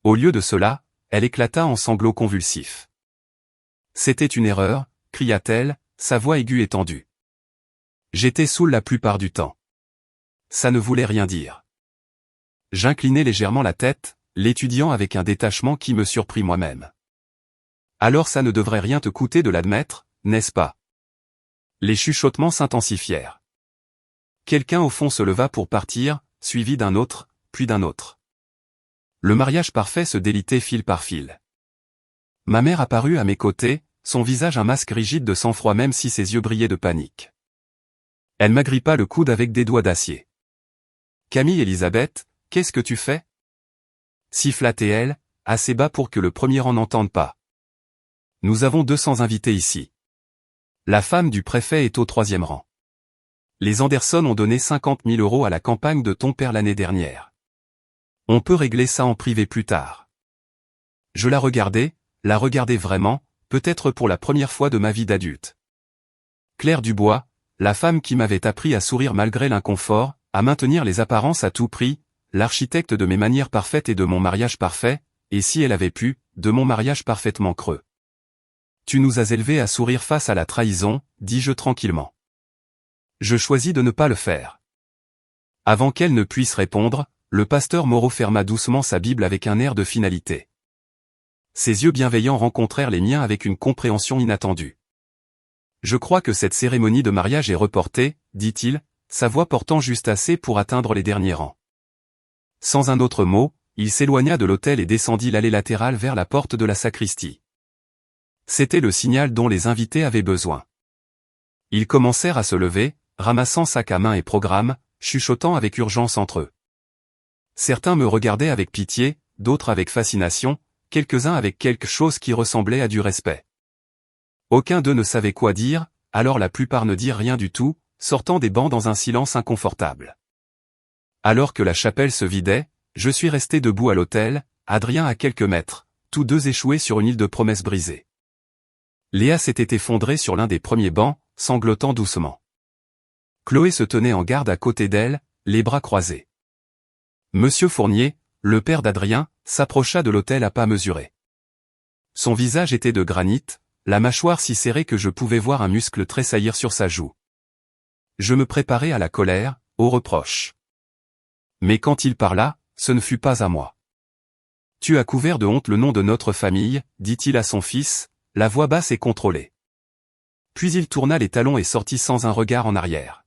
Au lieu de cela, elle éclata en sanglots convulsifs. « C'était une erreur », cria-t-elle, sa voix aiguë et tendue. J'étais saoul la plupart du temps. Ça ne voulait rien dire. J'inclinai légèrement la tête, l'étudiant avec un détachement qui me surprit moi-même. Alors ça ne devrait rien te coûter de l'admettre, n'est-ce pas? Les chuchotements s'intensifièrent. Quelqu'un au fond se leva pour partir, suivi d'un autre, puis d'un autre. Le mariage parfait se délitait fil par fil. Ma mère apparut à mes côtés, son visage un masque rigide de sang-froid même si ses yeux brillaient de panique. Elle m'agrippa le coude avec des doigts d'acier. « Camille Elisabeth, qu'est-ce que tu fais ?» siffla-t-elle, assez bas pour que le premier rang n'entende pas. « Nous avons 200 invités ici. La femme du préfet est au 3e rang. Les Anderson ont donné 50 000 € à la campagne de ton père l'année dernière. On peut régler ça en privé plus tard. » Je la regardais vraiment, peut-être pour la première fois de ma vie d'adulte. Claire Dubois, la femme qui m'avait appris à sourire malgré l'inconfort, à maintenir les apparences à tout prix, l'architecte de mes manières parfaites et de mon mariage parfait, et si elle avait pu, de mon mariage parfaitement creux. « Tu nous as élevés à sourire face à la trahison, dis-je tranquillement. Je choisis de ne pas le faire. » Avant qu'elle ne puisse répondre, le pasteur Moreau ferma doucement sa Bible avec un air de finalité. Ses yeux bienveillants rencontrèrent les miens avec une compréhension inattendue. « Je crois que cette cérémonie de mariage est reportée, » dit-il, sa voix portant juste assez pour atteindre les derniers rangs. Sans un autre mot, il s'éloigna de l'autel et descendit l'allée latérale vers la porte de la sacristie. C'était le signal dont les invités avaient besoin. Ils commencèrent à se lever, ramassant sac à main et programme, chuchotant avec urgence entre eux. Certains me regardaient avec pitié, d'autres avec fascination, quelques-uns avec quelque chose qui ressemblait à du respect. Aucun d'eux ne savait quoi dire, alors la plupart ne dirent rien du tout, sortant des bancs dans un silence inconfortable. Alors que la chapelle se vidait, je suis resté debout à l'autel, Adrien à quelques mètres, tous deux échoués sur une île de promesses brisées. Léa s'était effondrée sur l'un des premiers bancs, sanglotant doucement. Chloé se tenait en garde à côté d'elle, les bras croisés. Monsieur Fournier, le père d'Adrien, s'approcha de l'autel à pas mesurés. Son visage était de granit, la mâchoire si serrée que je pouvais voir un muscle tressaillir sur sa joue. Je me préparais à la colère, aux reproches. Mais quand il parla, ce ne fut pas à moi. « Tu as couvert de honte le nom de notre famille, » dit-il à son fils, la voix basse et contrôlée. Puis il tourna les talons et sortit sans un regard en arrière.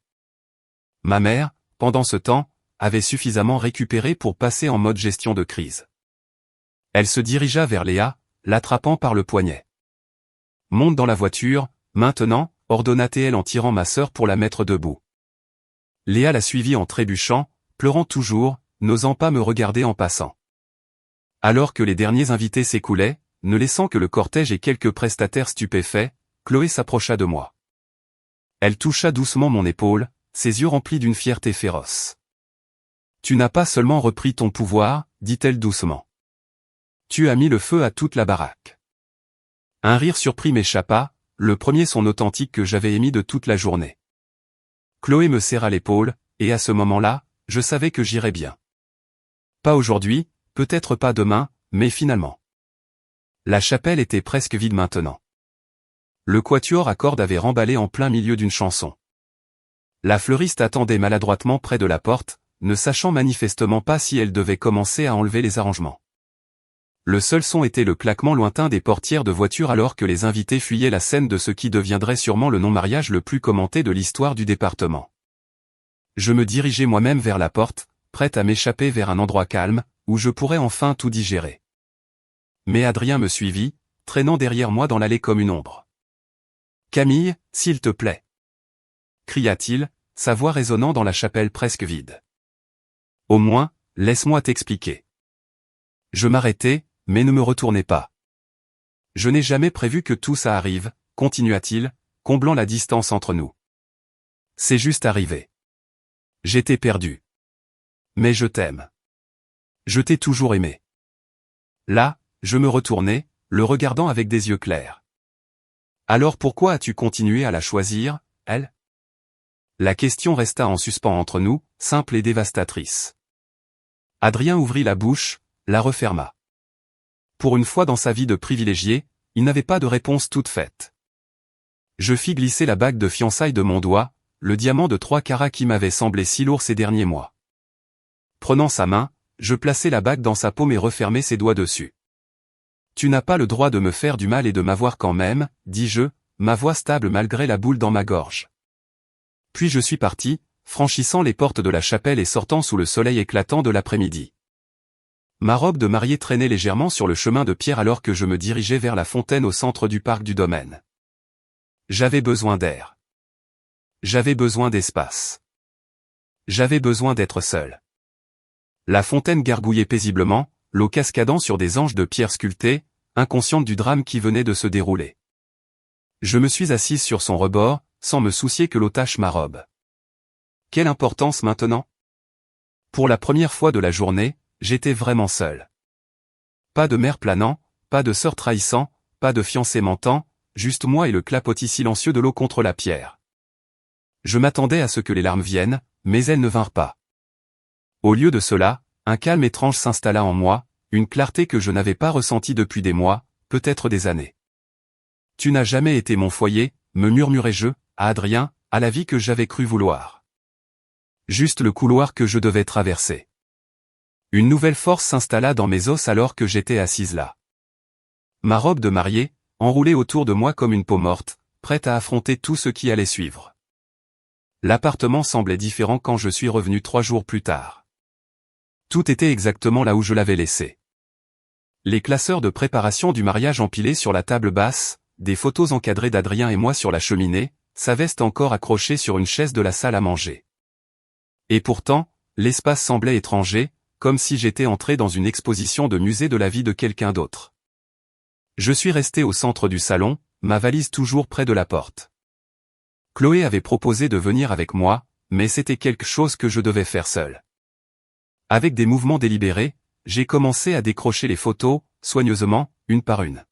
Ma mère, pendant ce temps, avait suffisamment récupéré pour passer en mode gestion de crise. Elle se dirigea vers Léa, l'attrapant par le poignet. « Monte dans la voiture, maintenant », ordonna-t-elle en tirant ma sœur pour la mettre debout. Léa la suivit en trébuchant, pleurant toujours, n'osant pas me regarder en passant. Alors que les derniers invités s'écoulaient, ne laissant que le cortège et quelques prestataires stupéfaits, Chloé s'approcha de moi. Elle toucha doucement mon épaule, ses yeux remplis d'une fierté féroce. « Tu n'as pas seulement repris ton pouvoir, » dit-elle doucement. « Tu as mis le feu à toute la baraque. » Un rire surpris m'échappa, le premier son authentique que j'avais émis de toute la journée. Chloé me serra l'épaule, et à ce moment-là, je savais que j'irais bien. Pas aujourd'hui, peut-être pas demain, mais finalement. La chapelle était presque vide maintenant. Le quatuor à cordes avait remballé en plein milieu d'une chanson. La fleuriste attendait maladroitement près de la porte, ne sachant manifestement pas si elle devait commencer à enlever les arrangements. Le seul son était le claquement lointain des portières de voiture alors que les invités fuyaient la scène de ce qui deviendrait sûrement le non-mariage le plus commenté de l'histoire du département. Je me dirigeais moi-même vers la porte, prête à m'échapper vers un endroit calme, où je pourrais enfin tout digérer. Mais Adrien me suivit, traînant derrière moi dans l'allée comme une ombre. « Camille, s'il te plaît !» cria-t-il, sa voix résonnant dans la chapelle presque vide. « Au moins, laisse-moi t'expliquer. » Je m'arrêtai, mais ne me retournai pas. « Je n'ai jamais prévu que tout ça arrive, » continua-t-il, comblant la distance entre nous. « C'est juste arrivé. J'étais perdu. Mais je t'aime. Je t'ai toujours aimé. Là, je me retournai, le regardant avec des yeux clairs. Alors pourquoi as-tu continué à la choisir, elle? La question resta en suspens entre nous, simple et dévastatrice. Adrien ouvrit la bouche, la referma. Pour une fois dans sa vie de privilégié, il n'avait pas de réponse toute faite. Je fis glisser la bague de fiançailles de mon doigt, le diamant de 3 carats qui m'avait semblé si lourd ces derniers mois. Prenant sa main, je plaçai la bague dans sa paume et refermai ses doigts dessus. Tu n'as pas le droit de me faire du mal et de m'avoir quand même, dis-je, ma voix stable malgré la boule dans ma gorge. Puis je suis parti, franchissant les portes de la chapelle et sortant sous le soleil éclatant de l'après-midi. Ma robe de mariée traînait légèrement sur le chemin de pierre alors que je me dirigeais vers la fontaine au centre du parc du domaine. J'avais besoin d'air. J'avais besoin d'espace. J'avais besoin d'être seul. La fontaine gargouillait paisiblement, l'eau cascadant sur des anges de pierre sculptés, inconsciente du drame qui venait de se dérouler. Je me suis assise sur son rebord, sans me soucier que l'eau tache ma robe. Quelle importance maintenant? Pour la première fois de la journée, j'étais vraiment seul. Pas de mère planant, pas de sœur trahissant, pas de fiancé mentant, juste moi et le clapotis silencieux de l'eau contre la pierre. Je m'attendais à ce que les larmes viennent, mais elles ne vinrent pas. Au lieu de cela, un calme étrange s'installa en moi, une clarté que je n'avais pas ressentie depuis des mois, peut-être des années. Tu n'as jamais été mon foyer, me murmurai-je, à Adrien, à la vie que j'avais cru vouloir. Juste le couloir que je devais traverser. Une nouvelle force s'installa dans mes os alors que j'étais assise là. Ma robe de mariée, enroulée autour de moi comme une peau morte, prête à affronter tout ce qui allait suivre. L'appartement semblait différent quand je suis revenu 3 jours plus tard. Tout était exactement là où je l'avais laissé. Les classeurs de préparation du mariage empilés sur la table basse, des photos encadrées d'Adrien et moi sur la cheminée, sa veste encore accrochée sur une chaise de la salle à manger. Et pourtant, l'espace semblait étranger, comme si j'étais entré dans une exposition de musée de la vie de quelqu'un d'autre. Je suis resté au centre du salon, ma valise toujours près de la porte. Chloé avait proposé de venir avec moi, mais c'était quelque chose que je devais faire seul. Avec des mouvements délibérés, j'ai commencé à décrocher les photos, soigneusement, une par une.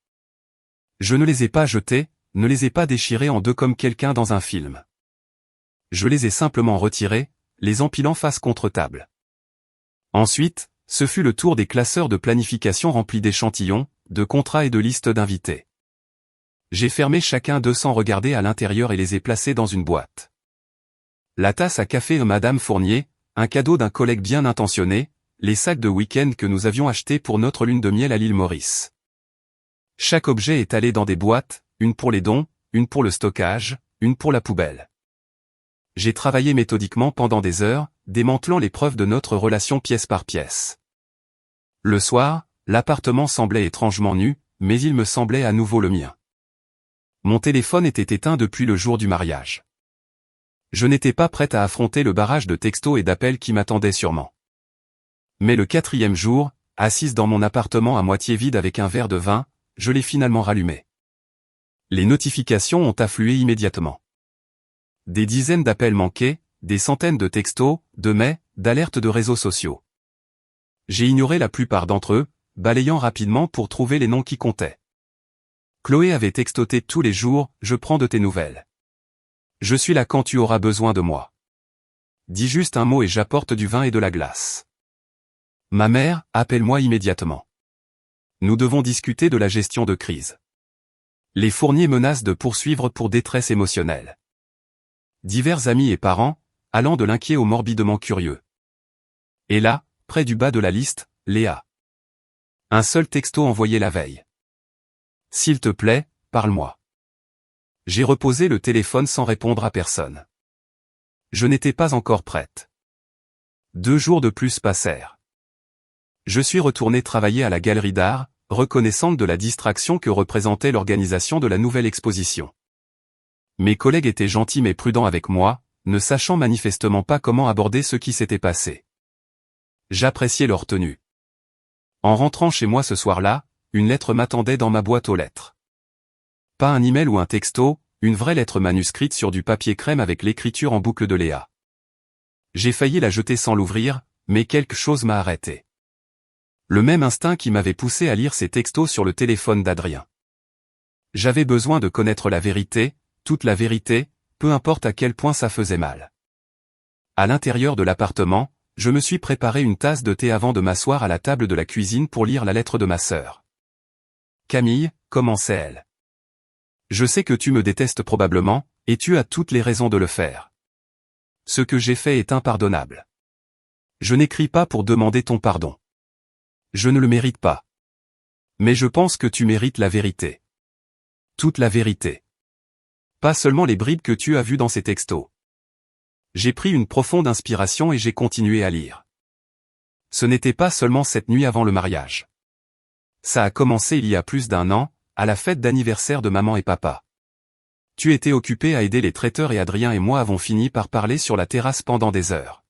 Je ne les ai pas jetées, ne les ai pas déchirées en deux comme quelqu'un dans un film. Je les ai simplement retirées, les empilant face contre table. Ensuite, ce fut le tour des classeurs de planification remplis d'échantillons, de contrats et de listes d'invités. J'ai fermé chacun d'eux sans regarder à l'intérieur et les ai placés dans une boîte. La tasse à café de Madame Fournier, un cadeau d'un collègue bien intentionné, les sacs de week-end que nous avions achetés pour notre lune de miel à l'île Maurice. Chaque objet est allé dans des boîtes, une pour les dons, une pour le stockage, une pour la poubelle. J'ai travaillé méthodiquement pendant des heures, démantelant les preuves de notre relation pièce par pièce. Le soir, l'appartement semblait étrangement nu, mais il me semblait à nouveau le mien. Mon téléphone était éteint depuis le jour du mariage. Je n'étais pas prête à affronter le barrage de textos et d'appels qui m'attendaient sûrement. Mais le 4e jour, assise dans mon appartement à moitié vide avec un verre de vin, je l'ai finalement rallumé. Les notifications ont afflué immédiatement. Des dizaines d'appels manqués, des centaines de textos, de mails, d'alertes de réseaux sociaux. J'ai ignoré la plupart d'entre eux, balayant rapidement pour trouver les noms qui comptaient. Chloé avait textoté tous les jours, je prends de tes nouvelles. Je suis là quand tu auras besoin de moi. Dis juste un mot et j'apporte du vin et de la glace. Ma mère, appelle-moi immédiatement. Nous devons discuter de la gestion de crise. Les Fournier menacent de poursuivre pour détresse émotionnelle. Divers amis et parents, allant de l'inquiet au morbidement curieux. Et là, près du bas de la liste, Léa. Un seul texto envoyé la veille. S'il te plaît, parle-moi. J'ai reposé le téléphone sans répondre à personne. Je n'étais pas encore prête. 2 jours de plus passèrent. Je suis retourné travailler à la galerie d'art, reconnaissante de la distraction que représentait l'organisation de la nouvelle exposition. Mes collègues étaient gentils mais prudents avec moi, ne sachant manifestement pas comment aborder ce qui s'était passé. J'appréciais leur tenue. En rentrant chez moi ce soir-là, une lettre m'attendait dans ma boîte aux lettres. Pas un email ou un texto, une vraie lettre manuscrite sur du papier crème avec l'écriture en boucle de Léa. J'ai failli la jeter sans l'ouvrir, mais quelque chose m'a arrêté. Le même instinct qui m'avait poussé à lire ces textos sur le téléphone d'Adrien. J'avais besoin de connaître la vérité, toute la vérité, peu importe à quel point ça faisait mal. À l'intérieur de l'appartement, je me suis préparé une tasse de thé avant de m'asseoir à la table de la cuisine pour lire la lettre de ma sœur. Camille, commençait-elle. Je sais que tu me détestes probablement, et tu as toutes les raisons de le faire. Ce que j'ai fait est impardonnable. Je n'écris pas pour demander ton pardon. Je ne le mérite pas. Mais je pense que tu mérites la vérité. Toute la vérité. Pas seulement les bribes que tu as vues dans ces textos. J'ai pris une profonde inspiration et j'ai continué à lire. Ce n'était pas seulement cette nuit avant le mariage. Ça a commencé il y a plus d'1 an, à la fête d'anniversaire de maman et papa. Tu étais occupé à aider les traiteurs et Adrien et moi avons fini par parler sur la terrasse pendant des heures.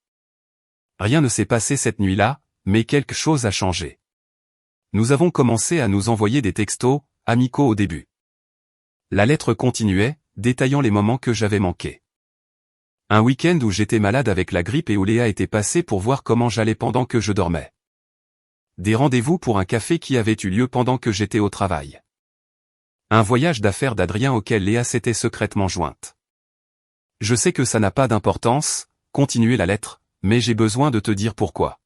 Rien ne s'est passé cette nuit-là, mais quelque chose a changé. Nous avons commencé à nous envoyer des textos, amicaux au début. La lettre continuait, détaillant les moments que j'avais manqués. Un week-end où j'étais malade avec la grippe et où Léa était passée pour voir comment j'allais pendant que je dormais. Des rendez-vous pour un café qui avaient eu lieu pendant que j'étais au travail. Un voyage d'affaires d'Adrien auquel Léa s'était secrètement jointe. Je sais que ça n'a pas d'importance, continuait la lettre, mais j'ai besoin de te dire pourquoi.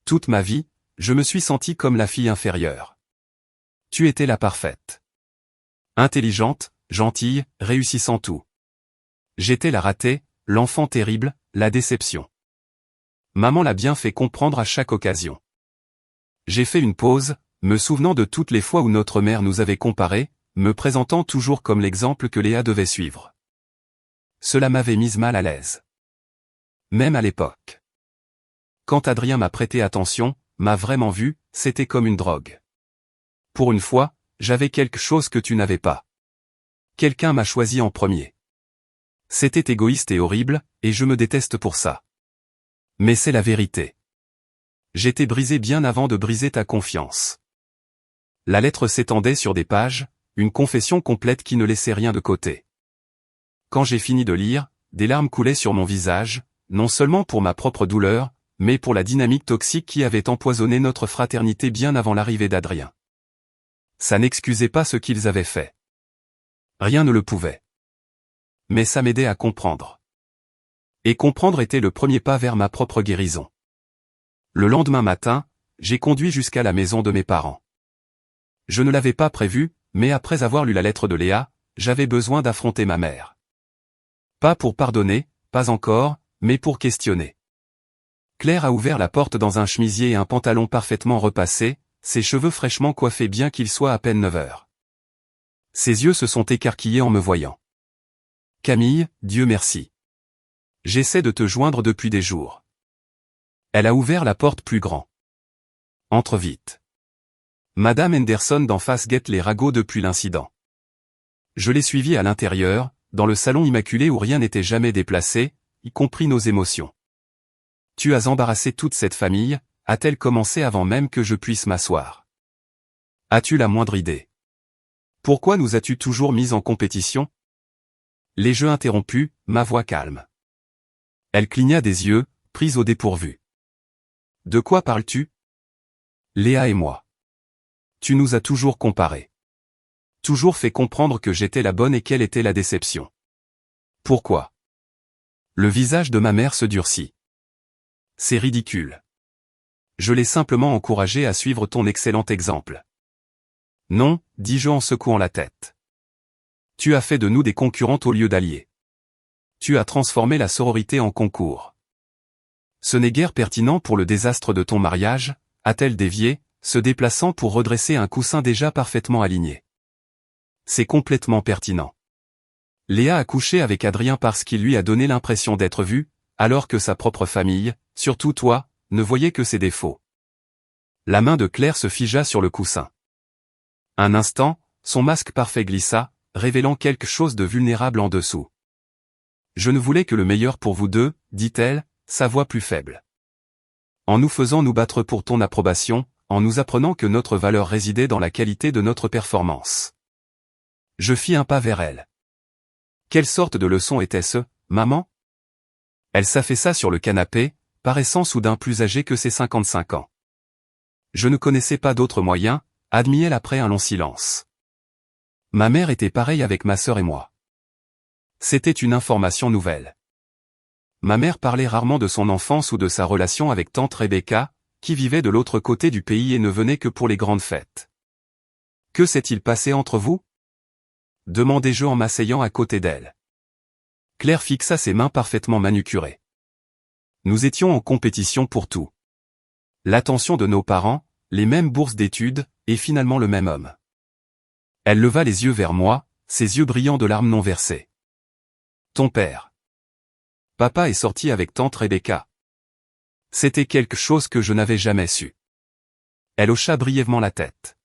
Toute ma vie, je me suis senti comme la fille inférieure. Tu étais la parfaite. Intelligente, gentille, réussissant tout. J'étais la ratée, l'enfant terrible, la déception. Maman l'a bien fait comprendre à chaque occasion. J'ai fait une pause, me souvenant de toutes les fois où notre mère nous avait comparés, me présentant toujours comme l'exemple que Léa devait suivre. Cela m'avait mise mal à l'aise. Même à l'époque. Quand Adrien m'a prêté attention, m'a vraiment vu, c'était comme une drogue. Pour une fois, j'avais quelque chose que tu n'avais pas. Quelqu'un m'a choisi en premier. C'était égoïste et horrible, et je me déteste pour ça. Mais c'est la vérité. J'étais brisé bien avant de briser ta confiance. La lettre s'étendait sur des pages, une confession complète qui ne laissait rien de côté. Quand j'ai fini de lire, des larmes coulaient sur mon visage, non seulement pour ma propre douleur, mais pour la dynamique toxique qui avait empoisonné notre fraternité bien avant l'arrivée d'Adrien. Ça n'excusait pas ce qu'ils avaient fait. Rien ne le pouvait. Mais ça m'aidait à comprendre. Et comprendre était le premier pas vers ma propre guérison. Le lendemain matin, j'ai conduit jusqu'à la maison de mes parents. Je ne l'avais pas prévu, mais après avoir lu la lettre de Léa, j'avais besoin d'affronter ma mère. Pas pour pardonner, pas encore, mais pour questionner. Claire a ouvert la porte dans un chemisier et un pantalon parfaitement repassés, ses cheveux fraîchement coiffés bien qu'il soit à peine 9 heures. Ses yeux se sont écarquillés en me voyant. Camille, Dieu merci. J'essaie de te joindre depuis des jours. Elle a ouvert la porte plus grand. Entre vite. Madame Henderson d'en face guette les ragots depuis l'incident. Je l'ai suivie à l'intérieur, dans le salon immaculé où rien n'était jamais déplacé, y compris nos émotions. Tu as embarrassé toute cette famille, a-t-elle commencé avant même que je puisse m'asseoir? As-tu la moindre idée? Pourquoi nous as-tu toujours mis en compétition? Les jeux interrompus, ma voix calme. Elle cligna des yeux, prise au dépourvu. De quoi parles-tu? Léa et moi. Tu nous as toujours comparés. Toujours fait comprendre que j'étais la bonne et qu'elle était la déception. Pourquoi? Le visage de ma mère se durcit. C'est ridicule. Je l'ai simplement encouragée à suivre ton excellent exemple. Non, dis-je en secouant la tête. Tu as fait de nous des concurrentes au lieu d'alliés. Tu as transformé la sororité en concours. Ce n'est guère pertinent pour le désastre de ton mariage, a-t-elle dévié, se déplaçant pour redresser un coussin déjà parfaitement aligné. C'est complètement pertinent. Léa a couché avec Adrien parce qu'il lui a donné l'impression d'être vu, alors que sa propre famille, surtout toi, ne voyait que ses défauts. La main de Claire se figea sur le coussin. Un instant, son masque parfait glissa, révélant quelque chose de vulnérable en dessous. Je ne voulais que le meilleur pour vous deux, dit-elle, sa voix plus faible. En nous faisant nous battre pour ton approbation, en nous apprenant que notre valeur résidait dans la qualité de notre performance. Je fis un pas vers elle. Quelle sorte de leçon était-ce, maman? Elle s'affaissa sur le canapé, paraissant soudain plus âgée que ses 55 ans. Je ne connaissais pas d'autre moyen, admit-elle après un long silence. Ma mère était pareille avec ma sœur et moi. C'était une information nouvelle. Ma mère parlait rarement de son enfance ou de sa relation avec tante Rebecca, qui vivait de l'autre côté du pays et ne venait que pour les grandes fêtes. Que s'est-il passé entre vous? Demandai-je en m'asseyant à côté d'elle. Claire fixa ses mains parfaitement manucurées. Nous étions en compétition pour tout. L'attention de nos parents, les mêmes bourses d'études, et finalement le même homme. Elle leva les yeux vers moi, ses yeux brillants de larmes non versées. Ton père. Papa est sorti avec tante Rebecca. C'était quelque chose que je n'avais jamais su. Elle hocha brièvement la tête.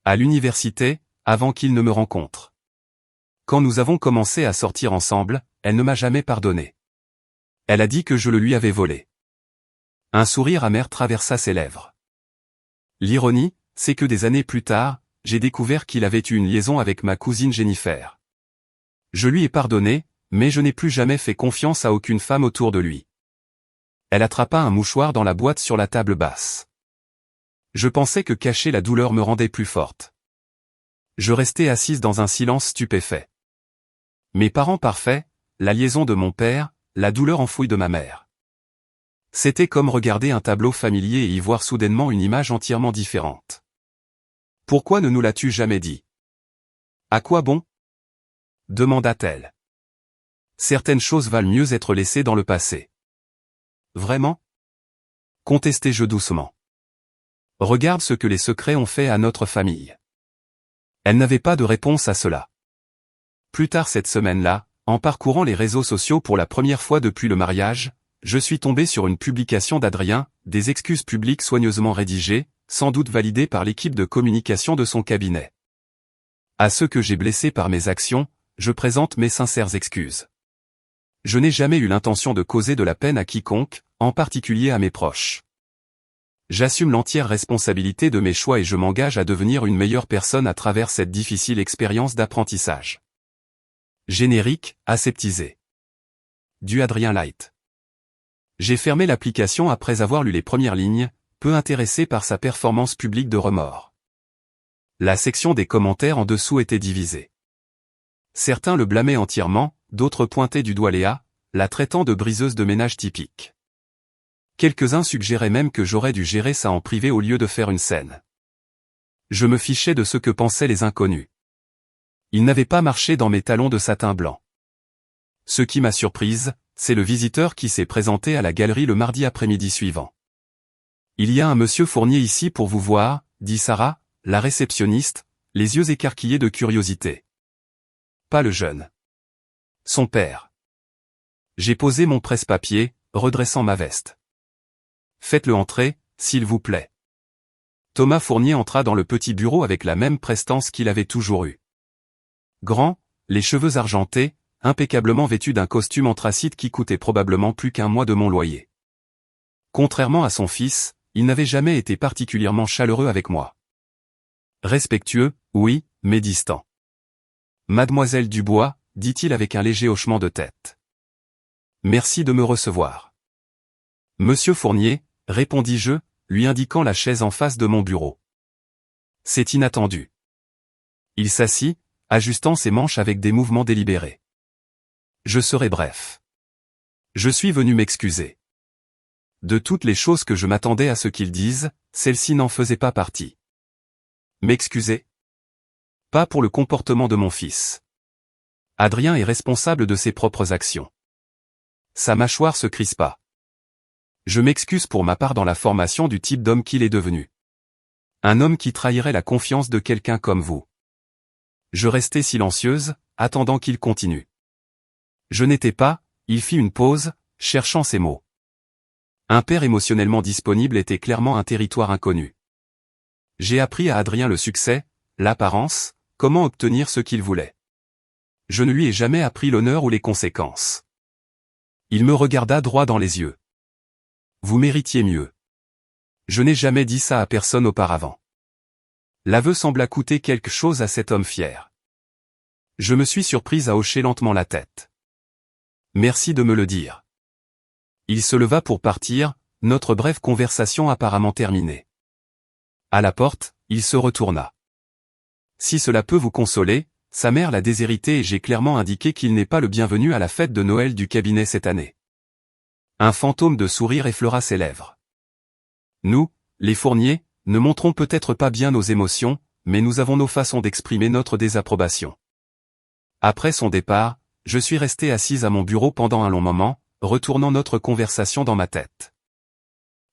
À l'université, avant qu'il ne me rencontre. Quand nous avons commencé à sortir ensemble, elle ne m'a jamais pardonné. Elle a dit que je le lui avais volé. Un sourire amer traversa ses lèvres. L'ironie, c'est que des années plus tard, j'ai découvert qu'il avait eu une liaison avec ma cousine Jennifer. Je lui ai pardonné, mais je n'ai plus jamais fait confiance à aucune femme autour de lui. Elle attrapa un mouchoir dans la boîte sur la table basse. Je pensais que cacher la douleur me rendait plus forte. Je restais assise dans un silence stupéfait. Mes parents parfaits, la liaison de mon père, la douleur enfouie de ma mère. C'était comme regarder un tableau familier et y voir soudainement une image entièrement différente. Pourquoi ne nous l'as-tu jamais dit? À quoi bon? Demanda-t-elle. Certaines choses valent mieux être laissées dans le passé. Vraiment? Contestai-je doucement. Regarde ce que les secrets ont fait à notre famille. Elle n'avait pas de réponse à cela. Plus tard cette semaine-là, en parcourant les réseaux sociaux pour la première fois depuis le mariage, je suis tombé sur une publication d'Adrien, des excuses publiques soigneusement rédigées, sans doute validées par l'équipe de communication de son cabinet. À ceux que j'ai blessés par mes actions, je présente mes sincères excuses. Je n'ai jamais eu l'intention de causer de la peine à quiconque, en particulier à mes proches. J'assume l'entière responsabilité de mes choix et je m'engage à devenir une meilleure personne à travers cette difficile expérience d'apprentissage. Générique, aseptisé. Du Adrien Light. J'ai fermé l'application après avoir lu les premières lignes, peu intéressé par sa performance publique de remords. La section des commentaires en dessous était divisée. Certains le blâmaient entièrement, d'autres pointaient du doigt Léa, la traitant de briseuse de ménage typique. Quelques-uns suggéraient même que j'aurais dû gérer ça en privé au lieu de faire une scène. Je me fichais de ce que pensaient les inconnus. Ils n'avaient pas marché dans mes talons de satin blanc. Ce qui m'a surprise, c'est le visiteur qui s'est présenté à la galerie le mardi après-midi suivant. Il y a un monsieur Fournier ici pour vous voir, dit Sarah, la réceptionniste, les yeux écarquillés de curiosité. Pas le jeune. Son père. J'ai posé mon presse-papier, redressant ma veste. Faites-le entrer, s'il vous plaît. Thomas Fournier entra dans le petit bureau avec la même prestance qu'il avait toujours eue. Grand, les cheveux argentés, impeccablement vêtu d'un costume anthracite qui coûtait probablement plus qu'un mois de mon loyer. Contrairement à son fils, il n'avait jamais été particulièrement chaleureux avec moi. Respectueux, oui, mais distant. Mademoiselle Dubois, dit-il avec un léger hochement de tête. Merci de me recevoir. Monsieur Fournier, répondis-je, lui indiquant la chaise en face de mon bureau. C'est inattendu. Il s'assit, ajustant ses manches avec des mouvements délibérés. Je serai bref. Je suis venu m'excuser. De toutes les choses que je m'attendais à ce qu'ils disent, celle-ci n'en faisait pas partie. M'excuser? Pas pour le comportement de mon fils. Adrien est responsable de ses propres actions. Sa mâchoire se crispa. Je m'excuse pour ma part dans la formation du type d'homme qu'il est devenu. Un homme qui trahirait la confiance de quelqu'un comme vous. Je restai silencieuse, attendant qu'il continue. Je n'étais pas, il fit une pause, cherchant ses mots. Un père émotionnellement disponible était clairement un territoire inconnu. J'ai appris à Adrien le succès, l'apparence, comment obtenir ce qu'il voulait. Je ne lui ai jamais appris l'honneur ou les conséquences. Il me regarda droit dans les yeux. Vous méritiez mieux. Je n'ai jamais dit ça à personne auparavant. L'aveu sembla coûter quelque chose à cet homme fier. Je me suis surprise à hocher lentement la tête. Merci de me le dire. Il se leva pour partir, notre brève conversation apparemment terminée. À la porte, il se retourna. Si cela peut vous consoler, sa mère l'a déshérité et j'ai clairement indiqué qu'il n'est pas le bienvenu à la fête de Noël du cabinet cette année. Un fantôme de sourire effleura ses lèvres. Nous, les Fournier, ne montrons peut-être pas bien nos émotions, mais nous avons nos façons d'exprimer notre désapprobation. Après son départ, je suis resté assise à mon bureau pendant un long moment, retournant notre conversation dans ma tête.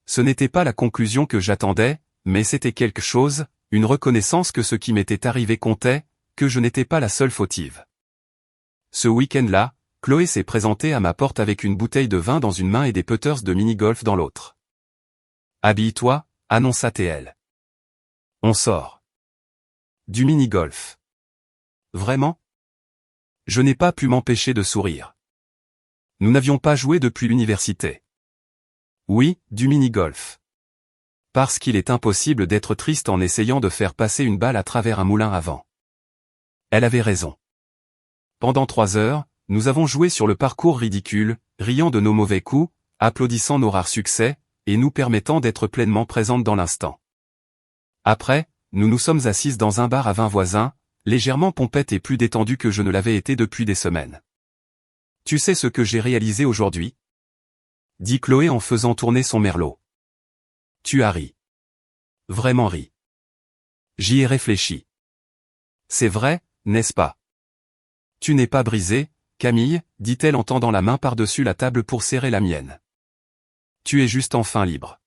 Ce n'était pas la conclusion que j'attendais, mais c'était quelque chose, une reconnaissance que ce qui m'était arrivé comptait, que je n'étais pas la seule fautive. Ce week-end-là, Chloé s'est présentée à ma porte avec une bouteille de vin dans une main et des putters de mini-golf dans l'autre. « Habille-toi », annonça-t-elle. « On sort. » « Du mini-golf. »« Vraiment ?» Je n'ai pas pu m'empêcher de sourire. Nous n'avions pas joué depuis l'université. « Oui, du mini-golf. » Parce qu'il est impossible d'être triste en essayant de faire passer une balle à travers un moulin à vent. Elle avait raison. Pendant 3 heures, nous avons joué sur le parcours ridicule, riant de nos mauvais coups, applaudissant nos rares succès, et nous permettant d'être pleinement présentes dans l'instant. Après, nous nous sommes assises dans un bar à vin voisin, légèrement pompette et plus détendue que je ne l'avais été depuis des semaines. « Tu sais ce que j'ai réalisé aujourd'hui ?» dit Chloé en faisant tourner son merlot. « Tu as ri. Vraiment ri. J'y ai réfléchi. C'est vrai, n'est-ce pas ? Tu n'es pas brisée, Camille, dit-elle en tendant la main par-dessus la table pour serrer la mienne. Tu es juste enfin libre.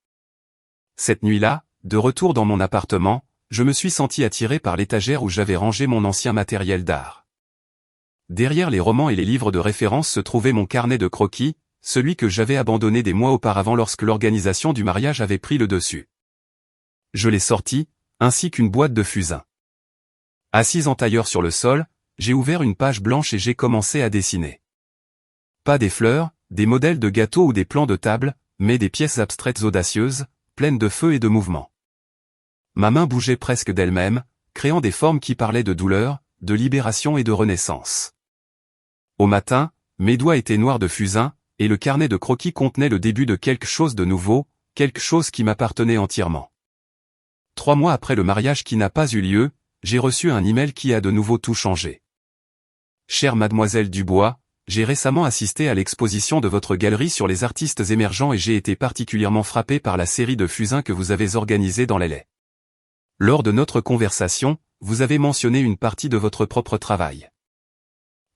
Cette nuit-là, de retour dans mon appartement, je me suis senti attiré par l'étagère où j'avais rangé mon ancien matériel d'art. Derrière les romans et les livres de référence se trouvait mon carnet de croquis, celui que j'avais abandonné des mois auparavant lorsque l'organisation du mariage avait pris le dessus. Je l'ai sorti, ainsi qu'une boîte de fusains. Assise en tailleur sur le sol, j'ai ouvert une page blanche et j'ai commencé à dessiner. Pas des fleurs, des modèles de gâteaux ou des plans de table, mais des pièces abstraites audacieuses, pleines de feu et de mouvement. Ma main bougeait presque d'elle-même, créant des formes qui parlaient de douleur, de libération et de renaissance. Au matin, mes doigts étaient noirs de fusain, et le carnet de croquis contenait le début de quelque chose de nouveau, quelque chose qui m'appartenait entièrement. 3 mois après le mariage qui n'a pas eu lieu, j'ai reçu un email qui a de nouveau tout changé. Chère mademoiselle Dubois, j'ai récemment assisté à l'exposition de votre galerie sur les artistes émergents et j'ai été particulièrement frappé par la série de fusains que vous avez organisée dans LA. Lors de notre conversation, vous avez mentionné une partie de votre propre travail.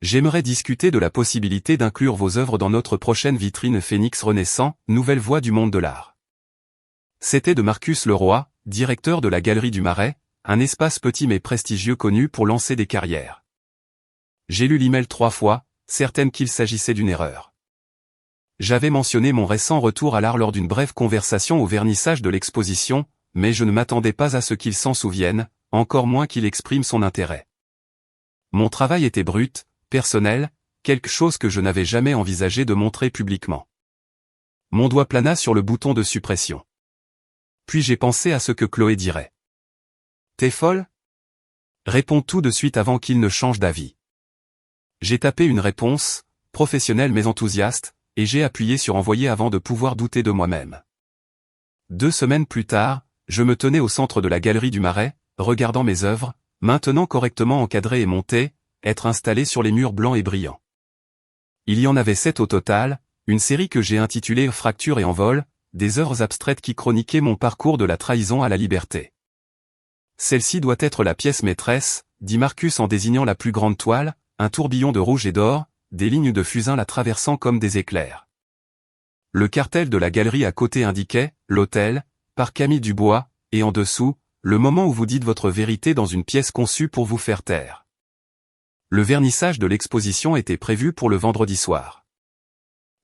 J'aimerais discuter de la possibilité d'inclure vos œuvres dans notre prochaine vitrine Phénix Renaissant, nouvelle voie du monde de l'art. C'était de Marcus Leroy, directeur de la Galerie du Marais, un espace petit mais prestigieux connu pour lancer des carrières. J'ai lu l'email 3 fois, certaine qu'il s'agissait d'une erreur. J'avais mentionné mon récent retour à l'art lors d'une brève conversation au vernissage de l'exposition, mais je ne m'attendais pas à ce qu'il s'en souvienne, encore moins qu'il exprime son intérêt. Mon travail était brut, personnel, quelque chose que je n'avais jamais envisagé de montrer publiquement. Mon doigt plana sur le bouton de suppression. Puis j'ai pensé à ce que Chloé dirait. « T'es folle ?» Réponds tout de suite avant qu'il ne change d'avis. J'ai tapé une réponse, professionnelle mais enthousiaste, et j'ai appuyé sur envoyer avant de pouvoir douter de moi-même. 2 semaines plus tard, je me tenais au centre de la Galerie du Marais, regardant mes œuvres, maintenant correctement encadrées et montées, être installées sur les murs blancs et brillants. Il y en avait 7 au total, une série que j'ai intitulée Fracture et envol, des œuvres abstraites qui chroniquaient mon parcours de la trahison à la liberté. Celle-ci doit être la pièce maîtresse, dit Marcus en désignant la plus grande toile, un tourbillon de rouge et d'or, des lignes de fusain la traversant comme des éclairs. Le cartel de la galerie à côté indiquait « L'Hôtel », par Camille Dubois, et en dessous, le moment où vous dites votre vérité dans une pièce conçue pour vous faire taire. Le vernissage de l'exposition était prévu pour le vendredi soir.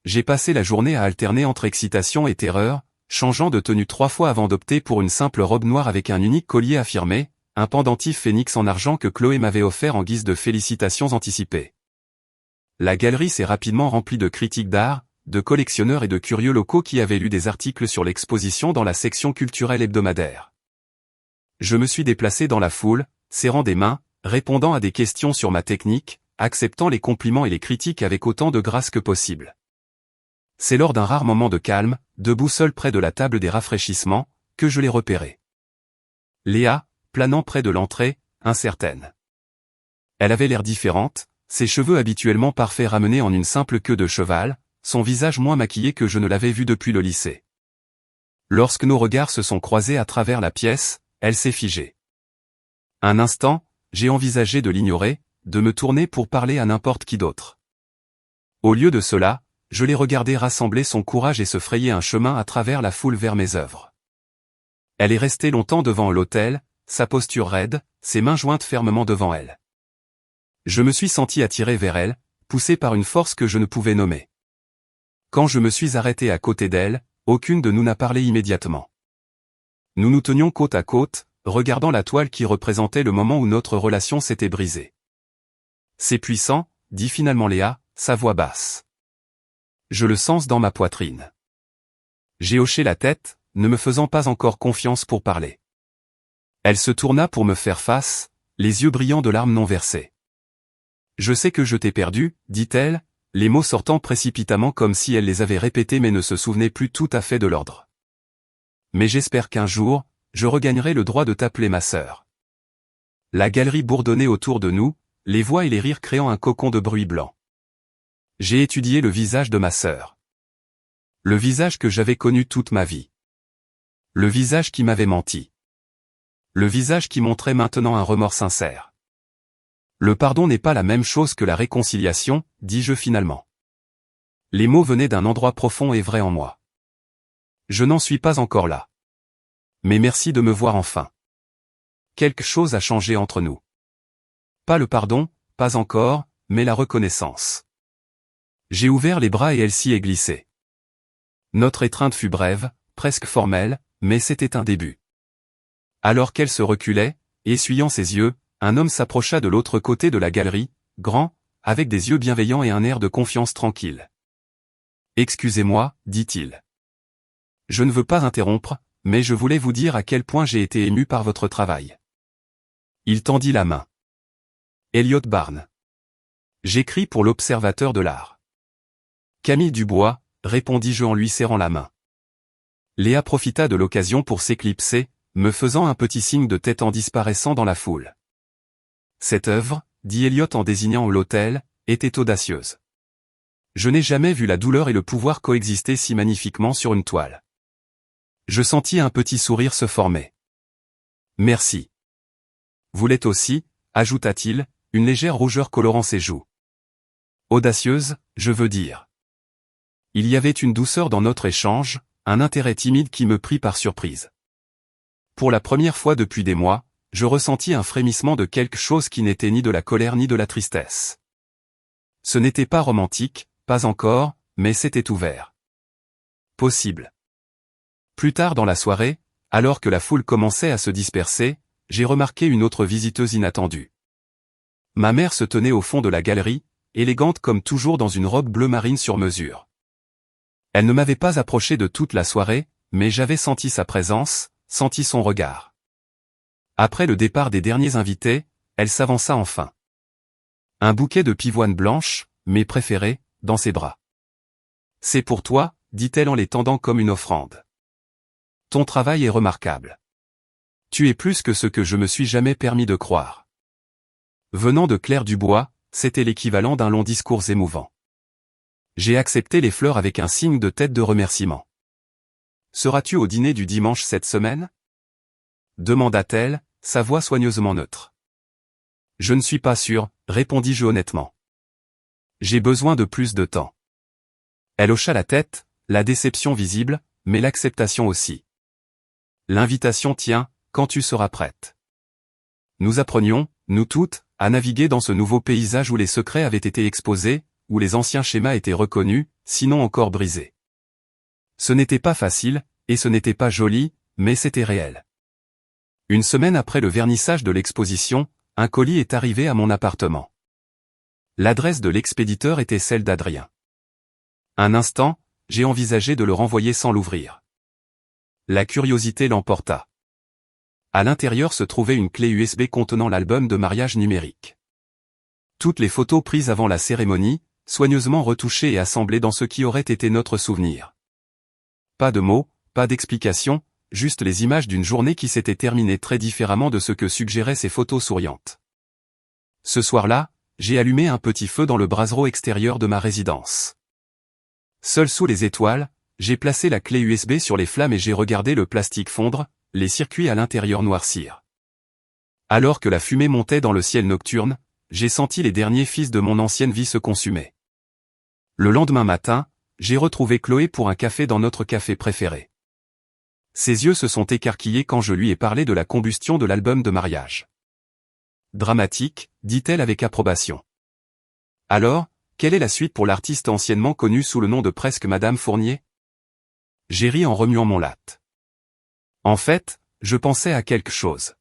J'ai passé la journée à alterner entre excitation et terreur, changeant de tenue 3 fois avant d'opter pour une simple robe noire avec un unique collier affirmé, un pendentif phénix en argent que Chloé m'avait offert en guise de félicitations anticipées. La galerie s'est rapidement remplie de critiques d'art, de collectionneurs et de curieux locaux qui avaient lu des articles sur l'exposition dans la section culturelle hebdomadaire. Je me suis déplacé dans la foule, serrant des mains, répondant à des questions sur ma technique, acceptant les compliments et les critiques avec autant de grâce que possible. C'est lors d'un rare moment de calme, debout seul près de la table des rafraîchissements, que je l'ai repérée. Léa, planant près de l'entrée, incertaine. Elle avait l'air différente, ses cheveux habituellement parfaits ramenés en une simple queue de cheval, son visage moins maquillé que je ne l'avais vu depuis le lycée. Lorsque nos regards se sont croisés à travers la pièce, elle s'est figée. Un instant, j'ai envisagé de l'ignorer, de me tourner pour parler à n'importe qui d'autre. Au lieu de cela, je l'ai regardée rassembler son courage et se frayer un chemin à travers la foule vers mes œuvres. Elle est restée longtemps devant l'autel, sa posture raide, ses mains jointes fermement devant elle. Je me suis senti attiré vers elle, poussé par une force que je ne pouvais nommer. Quand je me suis arrêté à côté d'elle, aucune de nous n'a parlé immédiatement. Nous nous tenions côte à côte, regardant la toile qui représentait le moment où notre relation s'était brisée. C'est puissant, dit finalement Léa, sa voix basse. Je le sens dans ma poitrine. J'ai hoché la tête, ne me faisant pas encore confiance pour parler. Elle se tourna pour me faire face, les yeux brillants de larmes non versées. Je sais que je t'ai perdu, dit-elle, les mots sortant précipitamment comme si elle les avait répétés mais ne se souvenait plus tout à fait de l'ordre. Mais j'espère qu'un jour, je regagnerai le droit de t'appeler ma sœur. La galerie bourdonnait autour de nous, les voix et les rires créant un cocon de bruit blanc. J'ai étudié le visage de ma sœur. Le visage que j'avais connu toute ma vie. Le visage qui m'avait menti. Le visage qui montrait maintenant un remords sincère. Le pardon n'est pas la même chose que la réconciliation, dis-je finalement. Les mots venaient d'un endroit profond et vrai en moi. Je n'en suis pas encore là. Mais merci de me voir enfin. Quelque chose a changé entre nous. Pas le pardon, pas encore, mais la reconnaissance. J'ai ouvert les bras et elle s'y est glissée. Notre étreinte fut brève, presque formelle, mais c'était un début. Alors qu'elle se reculait, essuyant ses yeux, un homme s'approcha de l'autre côté de la galerie, grand, avec des yeux bienveillants et un air de confiance tranquille. « Excusez-moi, dit-il. Je ne veux pas interrompre, mais je voulais vous dire à quel point j'ai été ému par votre travail. » Il tendit la main. Elliot Barnes. J'écris pour l'Observateur de l'art. Camille Dubois, répondis-je en lui serrant la main. Léa profita de l'occasion pour s'éclipser, me faisant un petit signe de tête en disparaissant dans la foule. Cette œuvre, dit Elliot en désignant l'autel, était audacieuse. Je n'ai jamais vu la douleur et le pouvoir coexister si magnifiquement sur une toile. Je sentis un petit sourire se former. Merci. Vous l'êtes aussi, ajouta-t-il, une légère rougeur colorant ses joues. Audacieuse, je veux dire. Il y avait une douceur dans notre échange, un intérêt timide qui me prit par surprise. Pour la première fois depuis des mois, je ressentis un frémissement de quelque chose qui n'était ni de la colère ni de la tristesse. Ce n'était pas romantique, pas encore, mais c'était ouvert. Possible. Plus tard dans la soirée, alors que la foule commençait à se disperser, j'ai remarqué une autre visiteuse inattendue. Ma mère se tenait au fond de la galerie, élégante comme toujours dans une robe bleu marine sur mesure. Elle ne m'avait pas approché de toute la soirée, mais j'avais senti sa présence, senti son regard. Après le départ des derniers invités, elle s'avança enfin. Un bouquet de pivoines blanches, mes préférées, dans ses bras. « C'est pour toi, dit-elle en les tendant comme une offrande. Ton travail est remarquable. Tu es plus que ce que je me suis jamais permis de croire. » Venant de Claire Dubois, c'était l'équivalent d'un long discours émouvant. J'ai accepté les fleurs avec un signe de tête de remerciement. « Seras-tu au dîner du dimanche cette semaine ?» demanda-t-elle, sa voix soigneusement neutre. « Je ne suis pas sûr, répondis-je honnêtement. J'ai besoin de plus de temps. » Elle hocha la tête, la déception visible, mais l'acceptation aussi. « L'invitation tient, quand tu seras prête. » Nous apprenions, nous toutes, à naviguer dans ce nouveau paysage où les secrets avaient été exposés, où les anciens schémas étaient reconnus, sinon encore brisés. Ce n'était pas facile, et ce n'était pas joli, mais c'était réel. Une semaine après le vernissage de l'exposition, un colis est arrivé à mon appartement. L'adresse de l'expéditeur était celle d'Adrien. Un instant, j'ai envisagé de le renvoyer sans l'ouvrir. La curiosité l'emporta. À l'intérieur se trouvait une clé USB contenant l'album de mariage numérique. Toutes les photos prises avant la cérémonie, soigneusement retouchés et assemblés dans ce qui aurait été notre souvenir. Pas de mots, pas d'explications, juste les images d'une journée qui s'était terminée très différemment de ce que suggéraient ces photos souriantes. Ce soir-là, j'ai allumé un petit feu dans le brasero extérieur de ma résidence. Seul sous les étoiles, j'ai placé la clé USB sur les flammes et j'ai regardé le plastique fondre, les circuits à l'intérieur noircir. Alors que la fumée montait dans le ciel nocturne, j'ai senti les derniers fils de mon ancienne vie se consumer. Le lendemain matin, j'ai retrouvé Chloé pour un café dans notre café préféré. Ses yeux se sont écarquillés quand je lui ai parlé de la combustion de l'album de mariage. Dramatique, dit-elle avec approbation. Alors, quelle est la suite pour l'artiste anciennement connue sous le nom de presque Madame Fournier? J'ai ri en remuant mon latte. En fait, je pensais à quelque chose.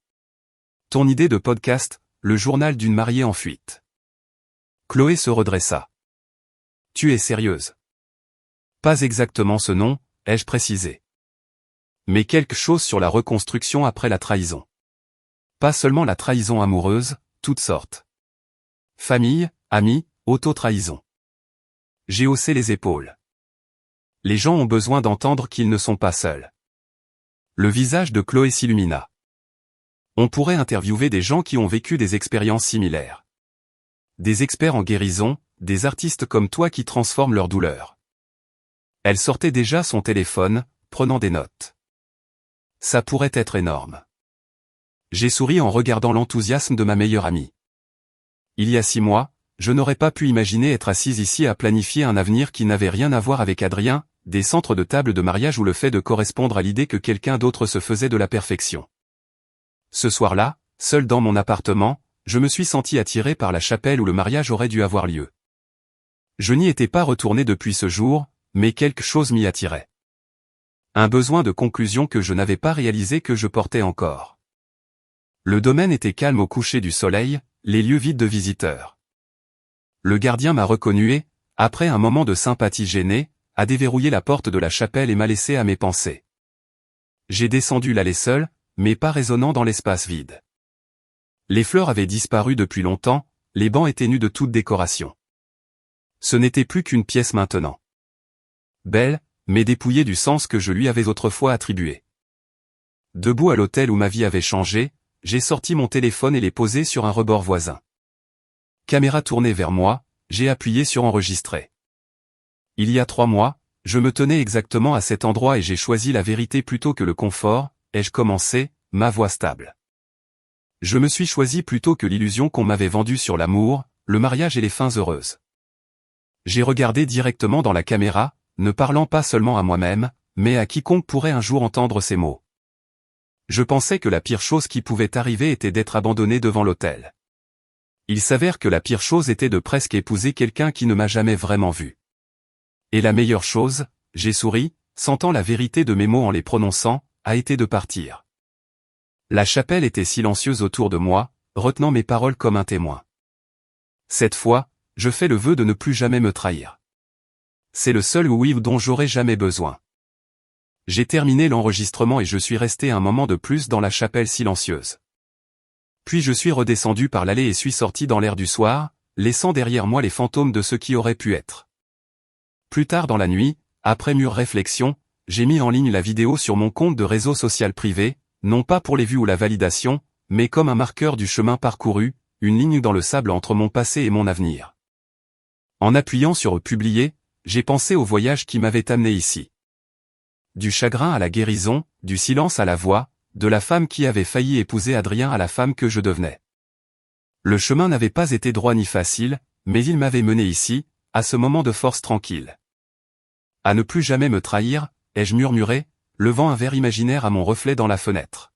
Ton idée de podcast, le journal d'une mariée en fuite. Chloé se redressa. Tu es sérieuse? Pas exactement ce nom, ai-je précisé. Mais quelque chose sur la reconstruction après la trahison. Pas seulement la trahison amoureuse, toutes sortes. Famille, amis, auto-trahison. J'ai haussé les épaules. Les gens ont besoin d'entendre qu'ils ne sont pas seuls. Le visage de Chloé s'illumina. On pourrait interviewer des gens qui ont vécu des expériences similaires. Des experts en guérison, des artistes comme toi qui transforment leur douleur. Elle sortait déjà son téléphone, prenant des notes. Ça pourrait être énorme. J'ai souri en regardant l'enthousiasme de ma meilleure amie. Il y a 6 mois, je n'aurais pas pu imaginer être assise ici à planifier un avenir qui n'avait rien à voir avec Adrien, des centres de table de mariage ou le fait de correspondre à l'idée que quelqu'un d'autre se faisait de la perfection. Ce soir-là, seul dans mon appartement, je me suis senti attiré par la chapelle où le mariage aurait dû avoir lieu. Je n'y étais pas retourné depuis ce jour, mais quelque chose m'y attirait. Un besoin de conclusion que je n'avais pas réalisé que je portais encore. Le domaine était calme au coucher du soleil, les lieux vides de visiteurs. Le gardien m'a reconnu et, après un moment de sympathie gênée, a déverrouillé la porte de la chapelle et m'a laissé à mes pensées. J'ai descendu l'allée seul, mais pas résonnant dans l'espace vide. Les fleurs avaient disparu depuis longtemps, les bancs étaient nus de toute décoration. Ce n'était plus qu'une pièce maintenant. Belle, mais dépouillée du sens que je lui avais autrefois attribué. Debout à l'hôtel où ma vie avait changé, j'ai sorti mon téléphone et l'ai posé sur un rebord voisin. Caméra tournée vers moi, j'ai appuyé sur enregistrer. Il y a 3 mois, je me tenais exactement à cet endroit et j'ai choisi la vérité plutôt que le confort, ai-je commencé, ma voix stable. Je me suis choisi plutôt que l'illusion qu'on m'avait vendue sur l'amour, le mariage et les fins heureuses. J'ai regardé directement dans la caméra, ne parlant pas seulement à moi-même, mais à quiconque pourrait un jour entendre ces mots. Je pensais que la pire chose qui pouvait arriver était d'être abandonné devant l'autel. Il s'avère que la pire chose était de presque épouser quelqu'un qui ne m'a jamais vraiment vu. Et la meilleure chose, j'ai souri, sentant la vérité de mes mots en les prononçant, a été de partir. La chapelle était silencieuse autour de moi, retenant mes paroles comme un témoin. Cette fois, je fais le vœu de ne plus jamais me trahir. C'est le seul oui dont j'aurai jamais besoin. J'ai terminé l'enregistrement et je suis resté un moment de plus dans la chapelle silencieuse. Puis je suis redescendu par l'allée et suis sorti dans l'air du soir, laissant derrière moi les fantômes de ce qui aurait pu être. Plus tard dans la nuit, après mûre réflexion, j'ai mis en ligne la vidéo sur mon compte de réseau social privé, non pas pour les vues ou la validation, mais comme un marqueur du chemin parcouru, une ligne dans le sable entre mon passé et mon avenir. En appuyant sur publier, j'ai pensé au voyage qui m'avait amené ici. Du chagrin à la guérison, du silence à la voix, de la femme qui avait failli épouser Adrien à la femme que je devenais. Le chemin n'avait pas été droit ni facile, mais il m'avait mené ici, à ce moment de force tranquille. À ne plus jamais me trahir, ai-je murmuré, levant un verre imaginaire à mon reflet dans la fenêtre.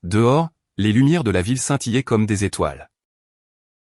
Dehors, les lumières de la ville scintillaient comme des étoiles.